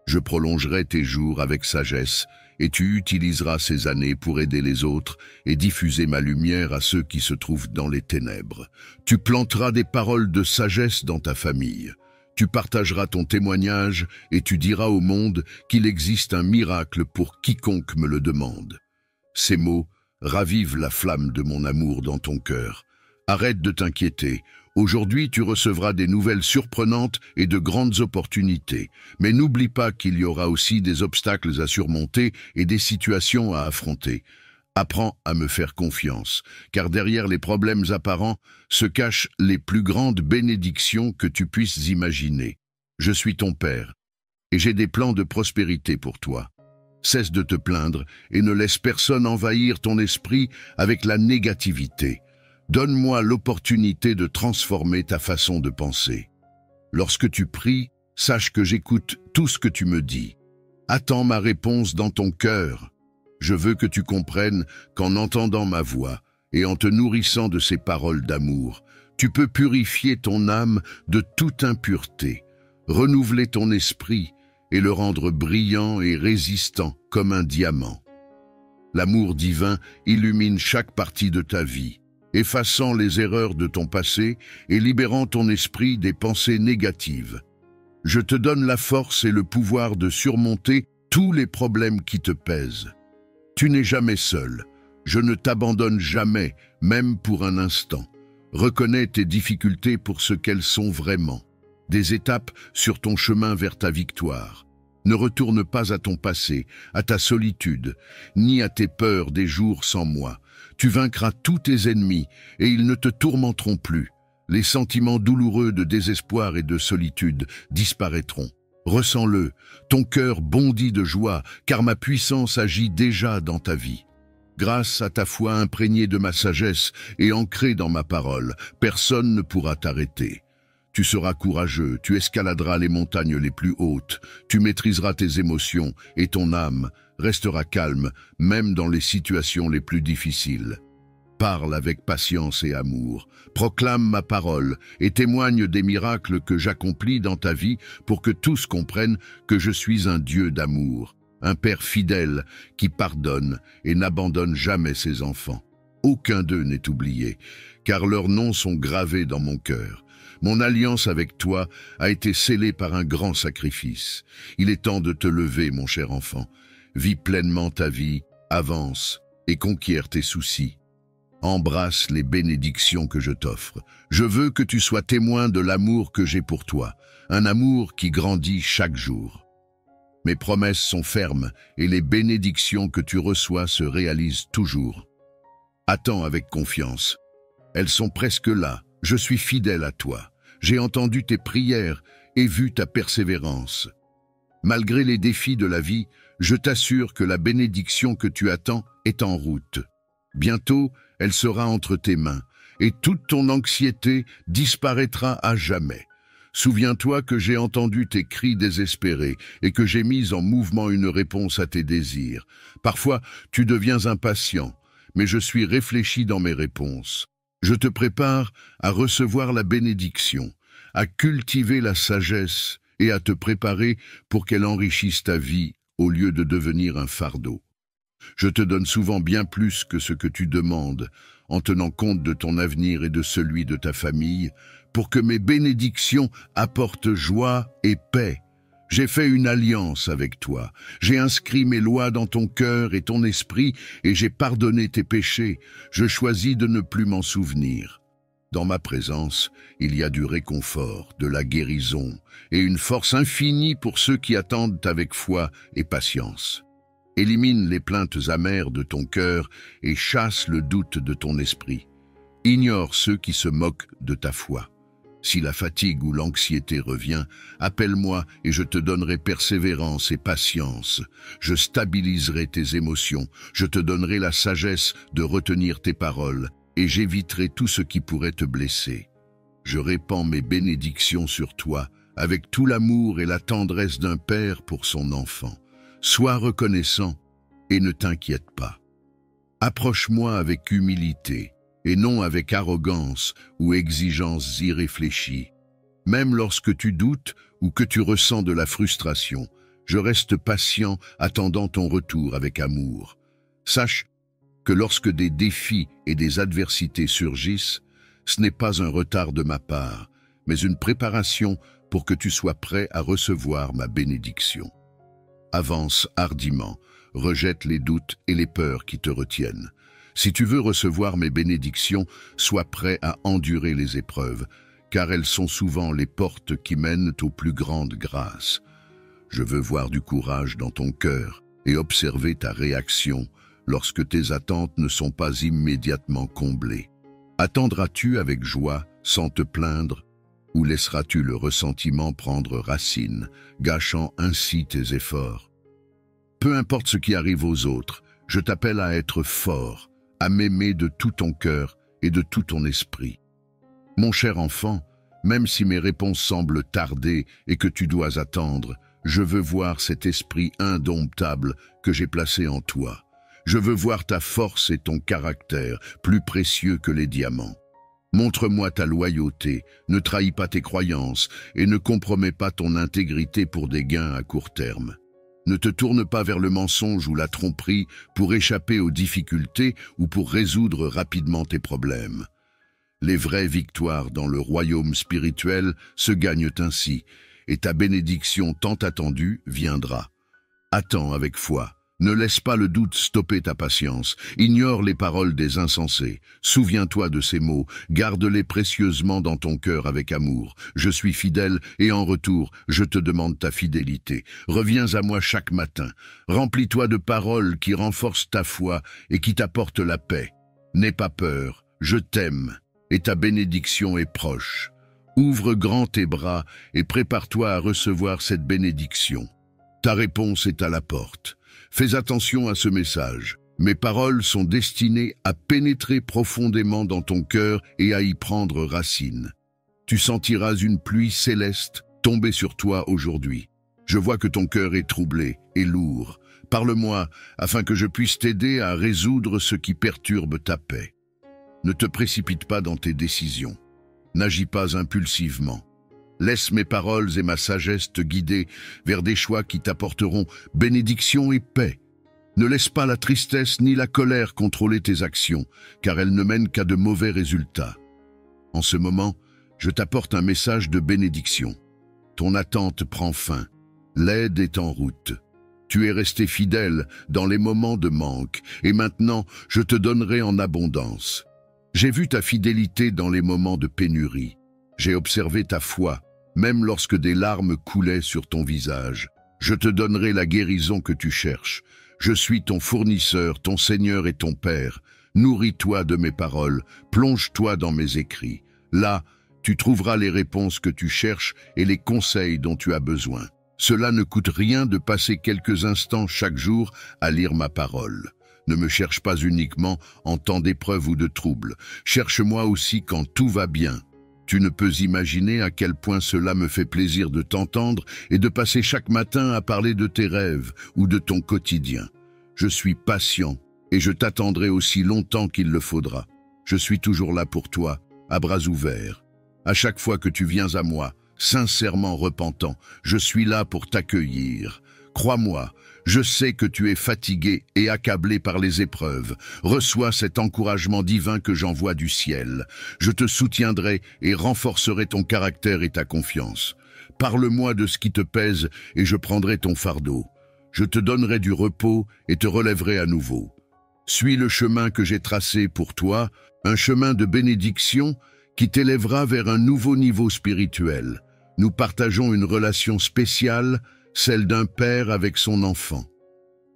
Speaker 1: Je prolongerai tes jours avec sagesse, et tu utiliseras ces années pour aider les autres et diffuser ma lumière à ceux qui se trouvent dans les ténèbres. Tu planteras des paroles de sagesse dans ta famille. Tu partageras ton témoignage et tu diras au monde qu'il existe un miracle pour quiconque me le demande. Ces mots ravivent la flamme de mon amour dans ton cœur. Arrête de t'inquiéter. Aujourd'hui, tu recevras des nouvelles surprenantes et de grandes opportunités. Mais n'oublie pas qu'il y aura aussi des obstacles à surmonter et des situations à affronter. Apprends à me faire confiance, car derrière les problèmes apparents se cachent les plus grandes bénédictions que tu puisses imaginer. Je suis ton Père, et j'ai des plans de prospérité pour toi. Cesse de te plaindre et ne laisse personne envahir ton esprit avec la négativité. Donne-moi l'opportunité de transformer ta façon de penser. Lorsque tu pries, sache que j'écoute tout ce que tu me dis. Attends ma réponse dans ton cœur. Je veux que tu comprennes qu'en entendant ma voix et en te nourrissant de ces paroles d'amour, tu peux purifier ton âme de toute impureté, renouveler ton esprit et le rendre brillant et résistant comme un diamant. L'amour divin illumine chaque partie de ta vie, effaçant les erreurs de ton passé et libérant ton esprit des pensées négatives. Je te donne la force et le pouvoir de surmonter tous les problèmes qui te pèsent. Tu n'es jamais seul. Je ne t'abandonne jamais, même pour un instant. Reconnais tes difficultés pour ce qu'elles sont vraiment. Des étapes sur ton chemin vers ta victoire. Ne retourne pas à ton passé, à ta solitude, ni à tes peurs des jours sans moi. Tu vaincras tous tes ennemis et ils ne te tourmenteront plus. Les sentiments douloureux de désespoir et de solitude disparaîtront. Ressens-le, ton cœur bondit de joie, car ma puissance agit déjà dans ta vie. Grâce à ta foi imprégnée de ma sagesse et ancrée dans ma parole, personne ne pourra t'arrêter. Tu seras courageux, tu escaladeras les montagnes les plus hautes, tu maîtriseras tes émotions et ton âme restera calme, même dans les situations les plus difficiles. Parle avec patience et amour, proclame ma parole et témoigne des miracles que j'accomplis dans ta vie pour que tous comprennent que je suis un Dieu d'amour, un Père fidèle qui pardonne et n'abandonne jamais ses enfants. Aucun d'eux n'est oublié, car leurs noms sont gravés dans mon cœur. Mon alliance avec toi a été scellée par un grand sacrifice. Il est temps de te lever, mon cher enfant. Vis pleinement ta vie, avance et conquiers tes soucis. Embrasse les bénédictions que je t'offre. Je veux que tu sois témoin de l'amour que j'ai pour toi, un amour qui grandit chaque jour. Mes promesses sont fermes et les bénédictions que tu reçois se réalisent toujours. Attends avec confiance. Elles sont presque là. Je suis fidèle à toi. J'ai entendu tes prières et vu ta persévérance. Malgré les défis de la vie, je t'assure que la bénédiction que tu attends est en route. Bientôt, elle sera entre tes mains et toute ton anxiété disparaîtra à jamais. Souviens-toi que j'ai entendu tes cris désespérés et que j'ai mis en mouvement une réponse à tes désirs. Parfois, tu deviens impatient, mais je suis réfléchi dans mes réponses. Je te prépare à recevoir la bénédiction, à cultiver la sagesse et à te préparer pour qu'elle enrichisse ta vie au lieu de devenir un fardeau. Je te donne souvent bien plus que ce que tu demandes, en tenant compte de ton avenir et de celui de ta famille, pour que mes bénédictions apportent joie et paix. J'ai fait une alliance avec toi. J'ai inscrit mes lois dans ton cœur et ton esprit et j'ai pardonné tes péchés. Je choisis de ne plus m'en souvenir. Dans ma présence, il y a du réconfort, de la guérison et une force infinie pour ceux qui attendent avec foi et patience. Élimine les plaintes amères de ton cœur et chasse le doute de ton esprit. Ignore ceux qui se moquent de ta foi. Si la fatigue ou l'anxiété revient, appelle-moi et je te donnerai persévérance et patience. Je stabiliserai tes émotions, je te donnerai la sagesse de retenir tes paroles et j'éviterai tout ce qui pourrait te blesser. Je répands mes bénédictions sur toi avec tout l'amour et la tendresse d'un père pour son enfant. Sois reconnaissant et ne t'inquiète pas. Approche-moi avec humilité et non avec arrogance ou exigence irréfléchie. Même lorsque tu doutes ou que tu ressens de la frustration, je reste patient attendant ton retour avec amour. Sache que lorsque des défis et des adversités surgissent, ce n'est pas un retard de ma part, mais une préparation pour que tu sois prêt à recevoir ma bénédiction. Avance hardiment, rejette les doutes et les peurs qui te retiennent. Si tu veux recevoir mes bénédictions, sois prêt à endurer les épreuves, car elles sont souvent les portes qui mènent aux plus grandes grâces. Je veux voir du courage dans ton cœur et observer ta réaction lorsque tes attentes ne sont pas immédiatement comblées. Attendras-tu avec joie, sans te plaindre, ou laisseras-tu le ressentiment prendre racine, gâchant ainsi tes efforts? Peu importe ce qui arrive aux autres, je t'appelle à être fort, à m'aimer de tout ton cœur et de tout ton esprit. Mon cher enfant, même si mes réponses semblent tarder et que tu dois attendre, je veux voir cet esprit indomptable que j'ai placé en toi. Je veux voir ta force et ton caractère, plus précieux que les diamants. Montre-moi ta loyauté, ne trahis pas tes croyances et ne compromets pas ton intégrité pour des gains à court terme. Ne te tourne pas vers le mensonge ou la tromperie pour échapper aux difficultés ou pour résoudre rapidement tes problèmes. Les vraies victoires dans le royaume spirituel se gagnent ainsi, et ta bénédiction tant attendue viendra. Attends avec foi. Ne laisse pas le doute stopper ta patience. Ignore les paroles des insensés. Souviens-toi de ces mots. Garde-les précieusement dans ton cœur avec amour. Je suis fidèle et en retour, je te demande ta fidélité. Reviens à moi chaque matin. Remplis-toi de paroles qui renforcent ta foi et qui t'apportent la paix. N'aie pas peur. Je t'aime et ta bénédiction est proche. Ouvre grand tes bras et prépare-toi à recevoir cette bénédiction. Ta réponse est à la porte. Fais attention à ce message. Mes paroles sont destinées à pénétrer profondément dans ton cœur et à y prendre racine. Tu sentiras une pluie céleste tomber sur toi aujourd'hui. Je vois que ton cœur est troublé et lourd. Parle-moi afin que je puisse t'aider à résoudre ce qui perturbe ta paix. Ne te précipite pas dans tes décisions. N'agis pas impulsivement. Laisse mes paroles et ma sagesse te guider vers des choix qui t'apporteront bénédiction et paix. Ne laisse pas la tristesse ni la colère contrôler tes actions, car elles ne mènent qu'à de mauvais résultats. En ce moment, je t'apporte un message de bénédiction. Ton attente prend fin. L'aide est en route. Tu es resté fidèle dans les moments de manque, et maintenant je te donnerai en abondance. J'ai vu ta fidélité dans les moments de pénurie. J'ai observé ta foi, même lorsque des larmes coulaient sur ton visage. Je te donnerai la guérison que tu cherches. Je suis ton fournisseur, ton Seigneur et ton Père. Nourris-toi de mes paroles, plonge-toi dans mes écrits. Là, tu trouveras les réponses que tu cherches et les conseils dont tu as besoin. Cela ne coûte rien de passer quelques instants chaque jour à lire ma parole. Ne me cherche pas uniquement en temps d'épreuve ou de trouble. Cherche-moi aussi quand tout va bien. Tu ne peux imaginer à quel point cela me fait plaisir de t'entendre et de passer chaque matin à parler de tes rêves ou de ton quotidien. Je suis patient et je t'attendrai aussi longtemps qu'il le faudra. Je suis toujours là pour toi, à bras ouverts. À chaque fois que tu viens à moi, sincèrement repentant, je suis là pour t'accueillir. Crois-moi, je sais que tu es fatigué et accablé par les épreuves. Reçois cet encouragement divin que j'envoie du ciel. Je te soutiendrai et renforcerai ton caractère et ta confiance. Parle-moi de ce qui te pèse et je prendrai ton fardeau. Je te donnerai du repos et te relèverai à nouveau. Suis le chemin que j'ai tracé pour toi, un chemin de bénédiction qui t'élèvera vers un nouveau niveau spirituel. Nous partageons une relation spéciale, celle d'un père avec son enfant.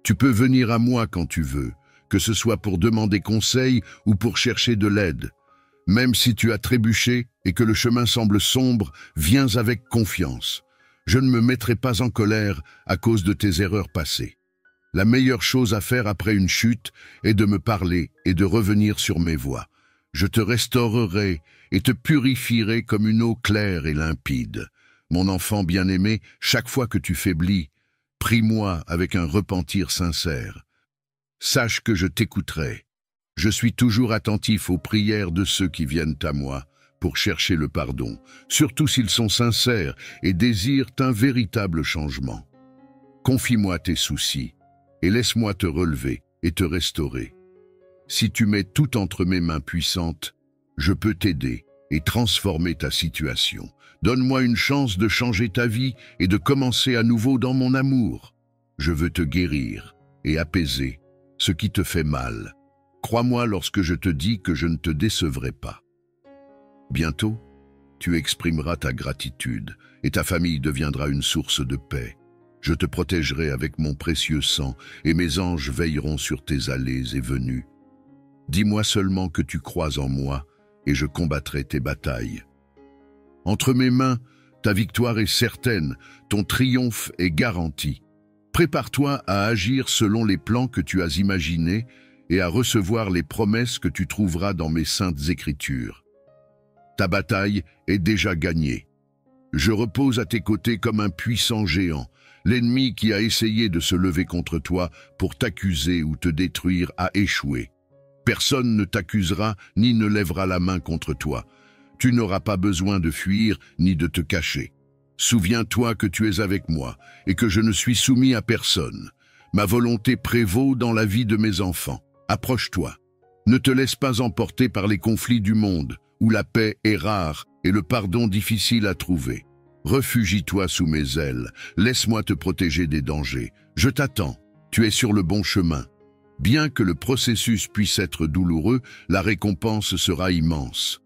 Speaker 1: Tu peux venir à moi quand tu veux, que ce soit pour demander conseil ou pour chercher de l'aide. Même si tu as trébuché et que le chemin semble sombre, viens avec confiance. Je ne me mettrai pas en colère à cause de tes erreurs passées. La meilleure chose à faire après une chute est de me parler et de revenir sur mes voies. Je te restaurerai et te purifierai comme une eau claire et limpide. Mon enfant bien-aimé, chaque fois que tu faiblis, prie-moi avec un repentir sincère. Sache que je t'écouterai. Je suis toujours attentif aux prières de ceux qui viennent à moi pour chercher le pardon, surtout s'ils sont sincères et désirent un véritable changement. Confie-moi tes soucis et laisse-moi te relever et te restaurer. Si tu mets tout entre mes mains puissantes, je peux t'aider et transformer ta situation. Donne-moi une chance de changer ta vie et de commencer à nouveau dans mon amour. Je veux te guérir et apaiser ce qui te fait mal. Crois-moi lorsque je te dis que je ne te décevrai pas. Bientôt, tu exprimeras ta gratitude et ta famille deviendra une source de paix. Je te protégerai avec mon précieux sang et mes anges veilleront sur tes allées et venues. Dis-moi seulement que tu crois en moi et je combattrai tes batailles. Entre mes mains, ta victoire est certaine, ton triomphe est garanti. Prépare-toi à agir selon les plans que tu as imaginés et à recevoir les promesses que tu trouveras dans mes saintes écritures. Ta bataille est déjà gagnée. Je repose à tes côtés comme un puissant géant. L'ennemi qui a essayé de se lever contre toi pour t'accuser ou te détruire a échoué. Personne ne t'accusera ni ne lèvera la main contre toi. Tu n'auras pas besoin de fuir ni de te cacher. Souviens-toi que tu es avec moi et que je ne suis soumis à personne. Ma volonté prévaut dans la vie de mes enfants. Approche-toi. Ne te laisse pas emporter par les conflits du monde, où la paix est rare et le pardon difficile à trouver. Réfugie-toi sous mes ailes, laisse-moi te protéger des dangers. Je t'attends, tu es sur le bon chemin. Bien que le processus puisse être douloureux, la récompense sera immense.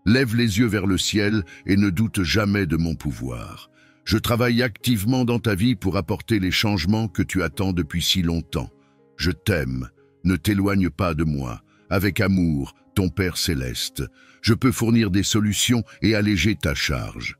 Speaker 1: Lève les yeux vers le ciel et ne doute jamais de mon pouvoir. Je travaille activement dans ta vie pour apporter les changements que tu attends depuis si longtemps. Je t'aime, ne t'éloigne pas de moi. Avec amour, ton Père céleste, je peux fournir des solutions et alléger ta charge.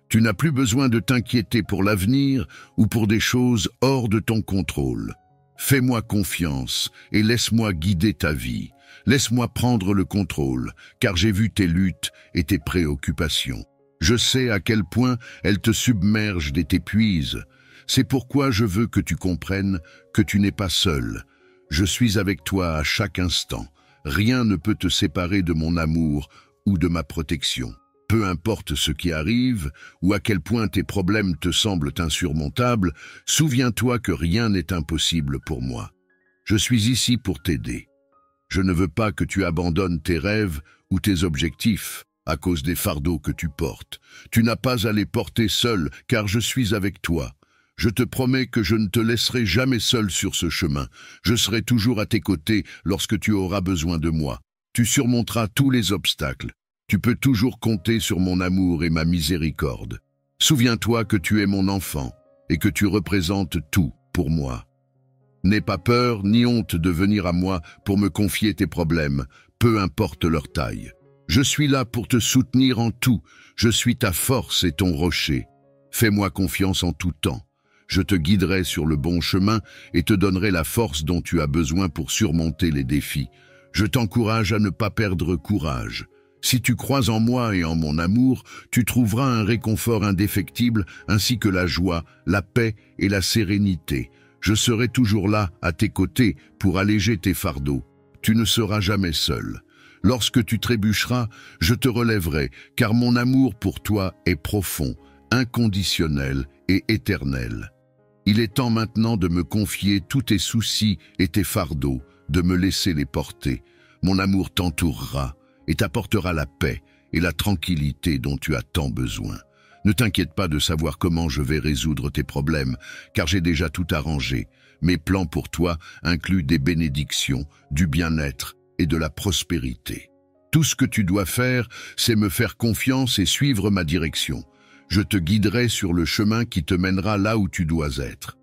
Speaker 1: Tu n'as plus besoin de t'inquiéter pour l'avenir ou pour des choses hors de ton contrôle. Fais-moi confiance et laisse-moi guider ta vie. Laisse-moi prendre le contrôle, car j'ai vu tes luttes et tes préoccupations. Je sais à quel point elles te submergent et t'épuisent. C'est pourquoi je veux que tu comprennes que tu n'es pas seul. Je suis avec toi à chaque instant. Rien ne peut te séparer de mon amour ou de ma protection. Peu importe ce qui arrive ou à quel point tes problèmes te semblent insurmontables, souviens-toi que rien n'est impossible pour moi. Je suis ici pour t'aider. Je ne veux pas que tu abandonnes tes rêves ou tes objectifs à cause des fardeaux que tu portes. Tu n'as pas à les porter seul, car je suis avec toi. Je te promets que je ne te laisserai jamais seul sur ce chemin. Je serai toujours à tes côtés lorsque tu auras besoin de moi. Tu surmonteras tous les obstacles. Tu peux toujours compter sur mon amour et ma miséricorde. Souviens-toi que tu es mon enfant et que tu représentes tout pour moi. N'aie pas peur ni honte de venir à moi pour me confier tes problèmes, peu importe leur taille. Je suis là pour te soutenir en tout. Je suis ta force et ton rocher. Fais-moi confiance en tout temps. Je te guiderai sur le bon chemin et te donnerai la force dont tu as besoin pour surmonter les défis. Je t'encourage à ne pas perdre courage. Si tu crois en moi et en mon amour, tu trouveras un réconfort indéfectible ainsi que la joie, la paix et la sérénité. Je serai toujours là, à tes côtés, pour alléger tes fardeaux. Tu ne seras jamais seul. Lorsque tu trébucheras, je te relèverai, car mon amour pour toi est profond, inconditionnel et éternel. Il est temps maintenant de me confier tous tes soucis et tes fardeaux, de me laisser les porter. Mon amour t'entourera et t'apportera la paix et la tranquillité dont tu as tant besoin. Ne t'inquiète pas de savoir comment je vais résoudre tes problèmes, car j'ai déjà tout arrangé. Mes plans pour toi incluent des bénédictions, du bien-être et de la prospérité. Tout ce que tu dois faire, c'est me faire confiance et suivre ma direction. Je te guiderai sur le chemin qui te mènera là où tu dois être.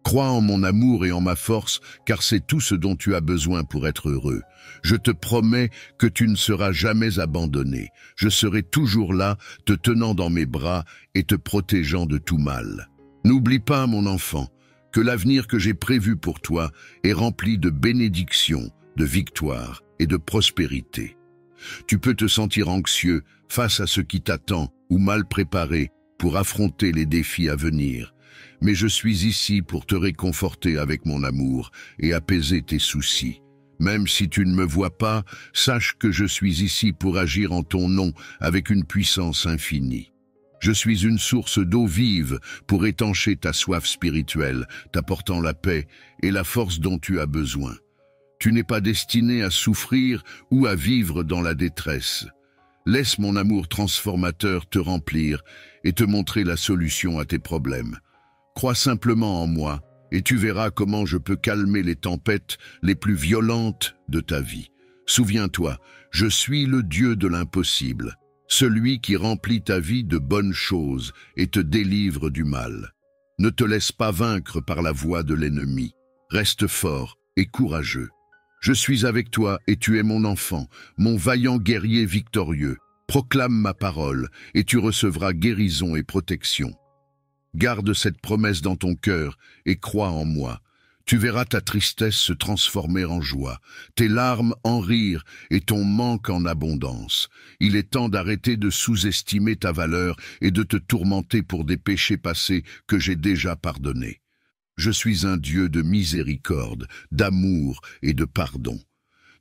Speaker 1: Crois en mon amour et en ma force, car c'est tout ce dont tu as besoin pour être heureux. Je te promets que tu ne seras jamais abandonné. Je serai toujours là, te tenant dans mes bras et te protégeant de tout mal. N'oublie pas, mon enfant, que l'avenir que j'ai prévu pour toi est rempli de bénédictions, de victoires et de prospérité. Tu peux te sentir anxieux face à ce qui t'attend ou mal préparé pour affronter les défis à venir. Mais je suis ici pour te réconforter avec mon amour et apaiser tes soucis. Même si tu ne me vois pas, sache que je suis ici pour agir en ton nom avec une puissance infinie. Je suis une source d'eau vive pour étancher ta soif spirituelle, t'apportant la paix et la force dont tu as besoin. Tu n'es pas destiné à souffrir ou à vivre dans la détresse. Laisse mon amour transformateur te remplir et te montrer la solution à tes problèmes. Crois simplement en moi et tu verras comment je peux calmer les tempêtes les plus violentes de ta vie. Souviens-toi, je suis le Dieu de l'impossible, celui qui remplit ta vie de bonnes choses et te délivre du mal. Ne te laisse pas vaincre par la voix de l'ennemi. Reste fort et courageux. Je suis avec toi et tu es mon enfant, mon vaillant guerrier victorieux. Proclame ma parole et tu recevras guérison et protection. Garde cette promesse dans ton cœur et crois en moi. Tu verras ta tristesse se transformer en joie, tes larmes en rire et ton manque en abondance. Il est temps d'arrêter de sous-estimer ta valeur et de te tourmenter pour des péchés passés que j'ai déjà pardonnés. Je suis un Dieu de miséricorde, d'amour et de pardon.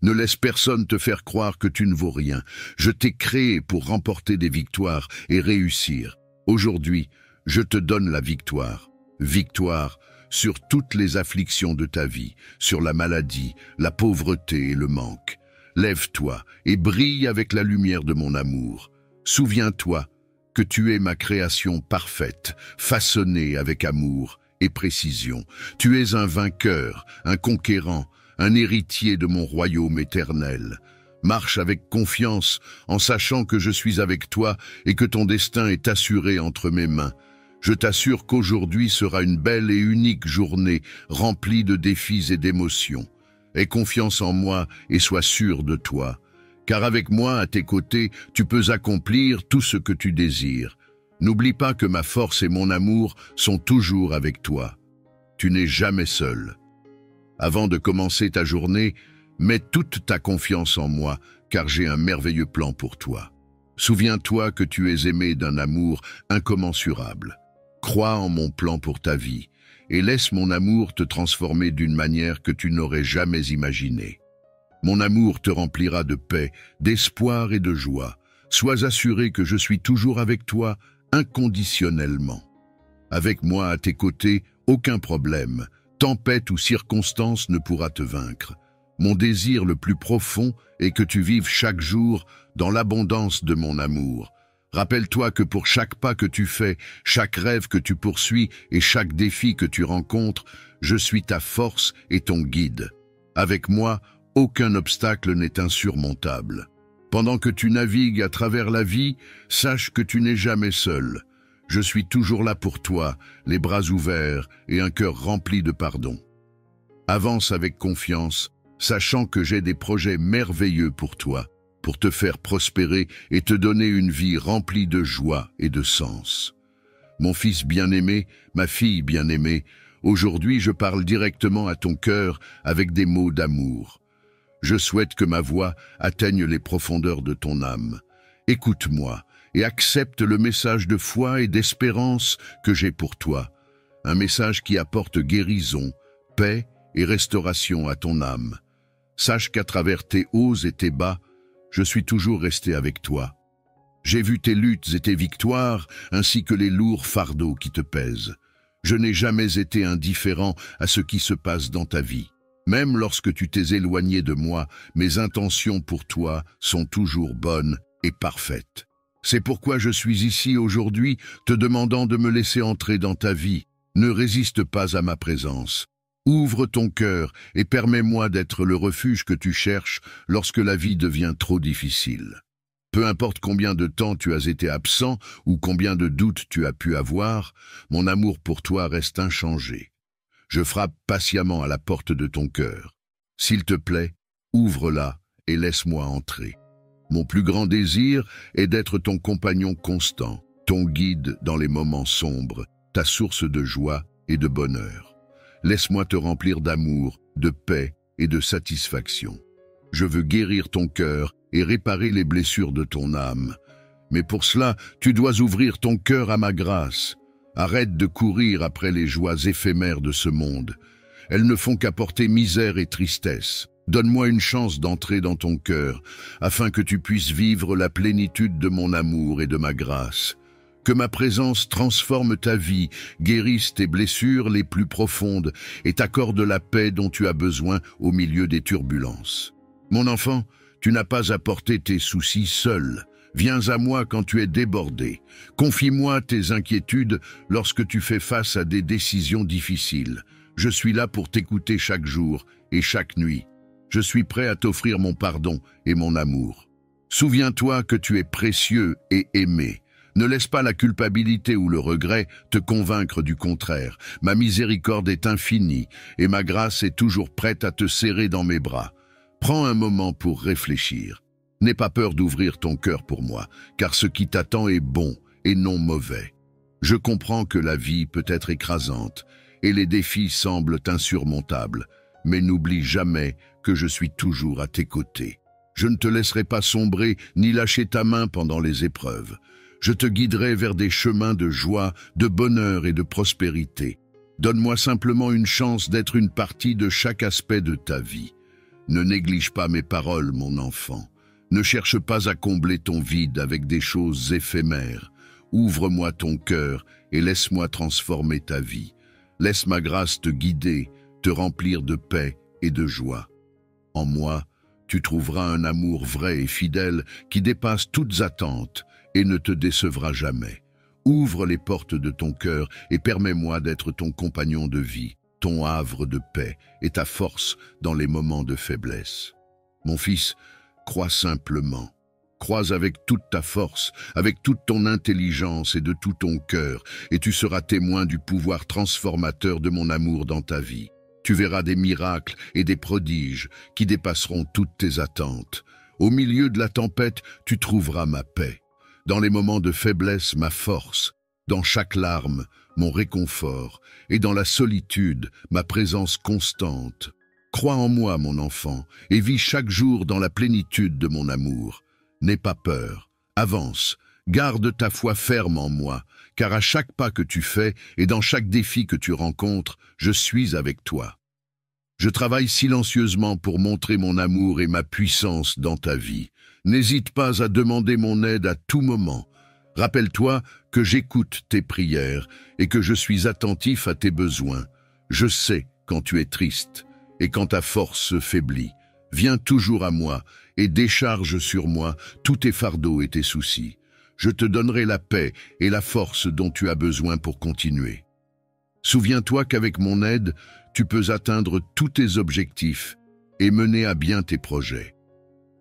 Speaker 1: Ne laisse personne te faire croire que tu ne vaux rien. Je t'ai créé pour remporter des victoires et réussir. Aujourd'hui, Je te donne la victoire. Victoire sur toutes les afflictions de ta vie, sur la maladie, la pauvreté et le manque. Lève-toi et brille avec la lumière de mon amour. Souviens-toi que tu es ma création parfaite, façonnée avec amour et précision. Tu es un vainqueur, un conquérant, un héritier de mon royaume éternel. Marche avec confiance en sachant que je suis avec toi et que ton destin est assuré entre mes mains. Je t'assure qu'aujourd'hui sera une belle et unique journée remplie de défis et d'émotions. Aie confiance en moi et sois sûr de toi. Car avec moi, à tes côtés, tu peux accomplir tout ce que tu désires. N'oublie pas que ma force et mon amour sont toujours avec toi. Tu n'es jamais seul. Avant de commencer ta journée, mets toute ta confiance en moi, car j'ai un merveilleux plan pour toi. Souviens-toi que tu es aimé d'un amour incommensurable. Crois en mon plan pour ta vie, et laisse mon amour te transformer d'une manière que tu n'aurais jamais imaginée. Mon amour te remplira de paix, d'espoir et de joie. Sois assuré que je suis toujours avec toi, inconditionnellement. Avec moi à tes côtés, aucun problème, tempête ou circonstance ne pourra te vaincre. Mon désir le plus profond est que tu vives chaque jour dans l'abondance de mon amour. Rappelle-toi que pour chaque pas que tu fais, chaque rêve que tu poursuis et chaque défi que tu rencontres, je suis ta force et ton guide. Avec moi, aucun obstacle n'est insurmontable. Pendant que tu navigues à travers la vie, sache que tu n'es jamais seul. Je suis toujours là pour toi, les bras ouverts et un cœur rempli de pardon. Avance avec confiance, sachant que j'ai des projets merveilleux pour toi, pour te faire prospérer et te donner une vie remplie de joie et de sens. Mon fils bien-aimé, ma fille bien-aimée, aujourd'hui je parle directement à ton cœur avec des mots d'amour. Je souhaite que ma voix atteigne les profondeurs de ton âme. Écoute-moi et accepte le message de foi et d'espérance que j'ai pour toi. Un message qui apporte guérison, paix et restauration à ton âme. Sache qu'à travers tes hauts et tes bas, je suis toujours resté avec toi. J'ai vu tes luttes et tes victoires, ainsi que les lourds fardeaux qui te pèsent. Je n'ai jamais été indifférent à ce qui se passe dans ta vie. Même lorsque tu t'es éloigné de moi, mes intentions pour toi sont toujours bonnes et parfaites. C'est pourquoi je suis ici aujourd'hui, te demandant de me laisser entrer dans ta vie. Ne résiste pas à ma présence. Ouvre ton cœur et permets-moi d'être le refuge que tu cherches lorsque la vie devient trop difficile. Peu importe combien de temps tu as été absent ou combien de doutes tu as pu avoir, mon amour pour toi reste inchangé. Je frappe patiemment à la porte de ton cœur. S'il te plaît, ouvre-la et laisse-moi entrer. Mon plus grand désir est d'être ton compagnon constant, ton guide dans les moments sombres, ta source de joie et de bonheur. Laisse-moi te remplir d'amour, de paix et de satisfaction. Je veux guérir ton cœur et réparer les blessures de ton âme. Mais pour cela, tu dois ouvrir ton cœur à ma grâce. Arrête de courir après les joies éphémères de ce monde. Elles ne font qu'apporter misère et tristesse. Donne-moi une chance d'entrer dans ton cœur, afin que tu puisses vivre la plénitude de mon amour et de ma grâce. Que ma présence transforme ta vie, guérisse tes blessures les plus profondes et t'accorde la paix dont tu as besoin au milieu des turbulences. Mon enfant, tu n'as pas à porter tes soucis seul. Viens à moi quand tu es débordé. Confie-moi tes inquiétudes lorsque tu fais face à des décisions difficiles. Je suis là pour t'écouter chaque jour et chaque nuit. Je suis prêt à t'offrir mon pardon et mon amour. Souviens-toi que tu es précieux et aimé. Ne laisse pas la culpabilité ou le regret te convaincre du contraire. Ma miséricorde est infinie et ma grâce est toujours prête à te serrer dans mes bras. Prends un moment pour réfléchir. N'aie pas peur d'ouvrir ton cœur pour moi, car ce qui t'attend est bon et non mauvais. Je comprends que la vie peut être écrasante et les défis semblent insurmontables, mais n'oublie jamais que je suis toujours à tes côtés. Je ne te laisserai pas sombrer ni lâcher ta main pendant les épreuves. Je te guiderai vers des chemins de joie, de bonheur et de prospérité. Donne-moi simplement une chance d'être une partie de chaque aspect de ta vie. Ne néglige pas mes paroles, mon enfant. Ne cherche pas à combler ton vide avec des choses éphémères. Ouvre-moi ton cœur et laisse-moi transformer ta vie. Laisse ma grâce te guider, te remplir de paix et de joie. En moi, tu trouveras un amour vrai et fidèle qui dépasse toutes attentes et ne te décevra jamais. Ouvre les portes de ton cœur et permets-moi d'être ton compagnon de vie, ton havre de paix et ta force dans les moments de faiblesse. Mon fils, crois simplement. Crois avec toute ta force, avec toute ton intelligence et de tout ton cœur, et tu seras témoin du pouvoir transformateur de mon amour dans ta vie. Tu verras des miracles et des prodiges qui dépasseront toutes tes attentes. Au milieu de la tempête, tu trouveras ma paix. Dans les moments de faiblesse, ma force. Dans chaque larme, mon réconfort. Et dans la solitude, ma présence constante. Crois en moi, mon enfant, et vis chaque jour dans la plénitude de mon amour. N'aie pas peur, avance, garde ta foi ferme en moi, car à chaque pas que tu fais et dans chaque défi que tu rencontres, je suis avec toi. Je travaille silencieusement pour montrer mon amour et ma puissance dans ta vie. N'hésite pas à demander mon aide à tout moment. Rappelle-toi que j'écoute tes prières et que je suis attentif à tes besoins. Je sais quand tu es triste et quand ta force se faiblit. Viens toujours à moi et décharge sur moi tous tes fardeaux et tes soucis. Je te donnerai la paix et la force dont tu as besoin pour continuer. Souviens-toi qu'avec mon aide, tu peux atteindre tous tes objectifs et mener à bien tes projets.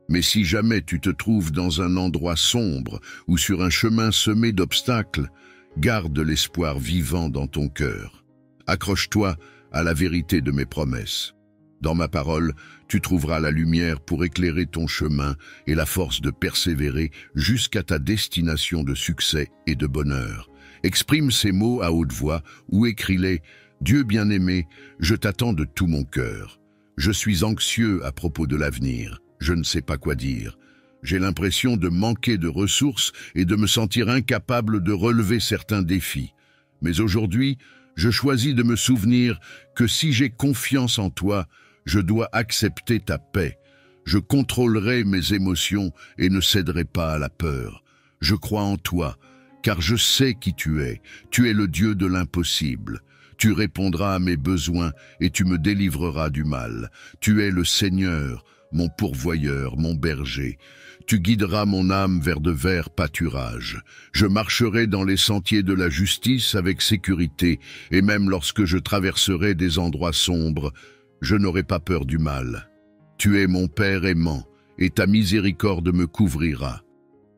Speaker 1: Mais si jamais tu te trouves dans un endroit sombre ou sur un chemin semé d'obstacles, garde l'espoir vivant dans ton cœur. Accroche-toi à la vérité de mes promesses. Dans ma parole, tu trouveras la lumière pour éclairer ton chemin et la force de persévérer jusqu'à ta destination de succès et de bonheur. Exprime ces mots à haute voix ou écris-les. Dieu bien-aimé, je t'attends de tout mon cœur. Je suis anxieux à propos de l'avenir. Je ne sais pas quoi dire. J'ai l'impression de manquer de ressources et de me sentir incapable de relever certains défis. Mais aujourd'hui, je choisis de me souvenir que si j'ai confiance en toi, je dois accepter ta paix. Je contrôlerai mes émotions et ne céderai pas à la peur. Je crois en toi, car je sais qui tu es. Tu es le Dieu de l'impossible. Tu répondras à mes besoins et tu me délivreras du mal. Tu es le Seigneur, mon pourvoyeur, mon berger. Tu guideras mon âme vers de verts pâturages. Je marcherai dans les sentiers de la justice avec sécurité, et même lorsque je traverserai des endroits sombres, je n'aurai pas peur du mal. Tu es mon Père aimant, et ta miséricorde me couvrira.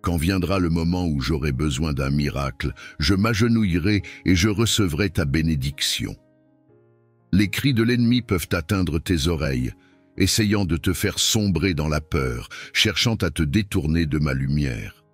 Speaker 1: Quand viendra le moment où j'aurai besoin d'un miracle, je m'agenouillerai et je recevrai ta bénédiction. Les cris de l'ennemi peuvent atteindre tes oreilles, essayant de te faire sombrer dans la peur, cherchant à te détourner de ma lumière.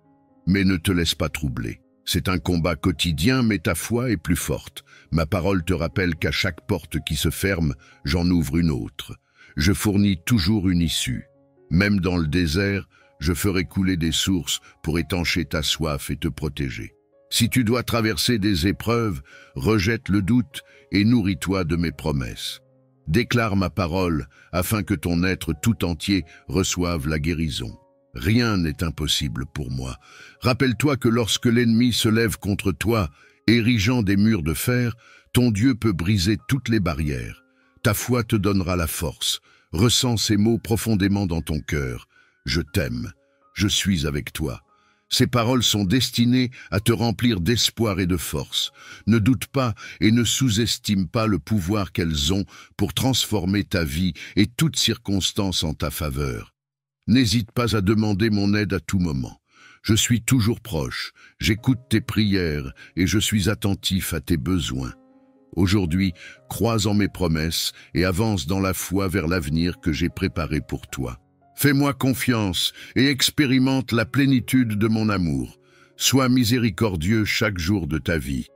Speaker 1: Mais ne te laisse pas troubler. C'est un combat quotidien, mais ta foi est plus forte. Ma parole te rappelle qu'à chaque porte qui se ferme, j'en ouvre une autre. Je fournis toujours une issue. Même dans le désert, je ferai couler des sources pour étancher ta soif et te protéger. Si tu dois traverser des épreuves, rejette le doute et nourris-toi de mes promesses. Déclare ma parole afin que ton être tout entier reçoive la guérison. Rien n'est impossible pour moi. Rappelle-toi que lorsque l'ennemi se lève contre toi, érigeant des murs de fer, ton Dieu peut briser toutes les barrières. Ta foi te donnera la force. Ressens ces mots profondément dans ton cœur. Je t'aime. Je suis avec toi. Ces paroles sont destinées à te remplir d'espoir et de force. Ne doute pas et ne sous-estime pas le pouvoir qu'elles ont pour transformer ta vie et toutes circonstances en ta faveur. N'hésite pas à demander mon aide à tout moment. Je suis toujours proche, j'écoute tes prières et je suis attentif à tes besoins. Aujourd'hui, crois en mes promesses et avance dans la foi vers l'avenir que j'ai préparé pour toi. Fais-moi confiance et expérimente la plénitude de mon amour. Sois miséricordieux chaque jour de ta vie.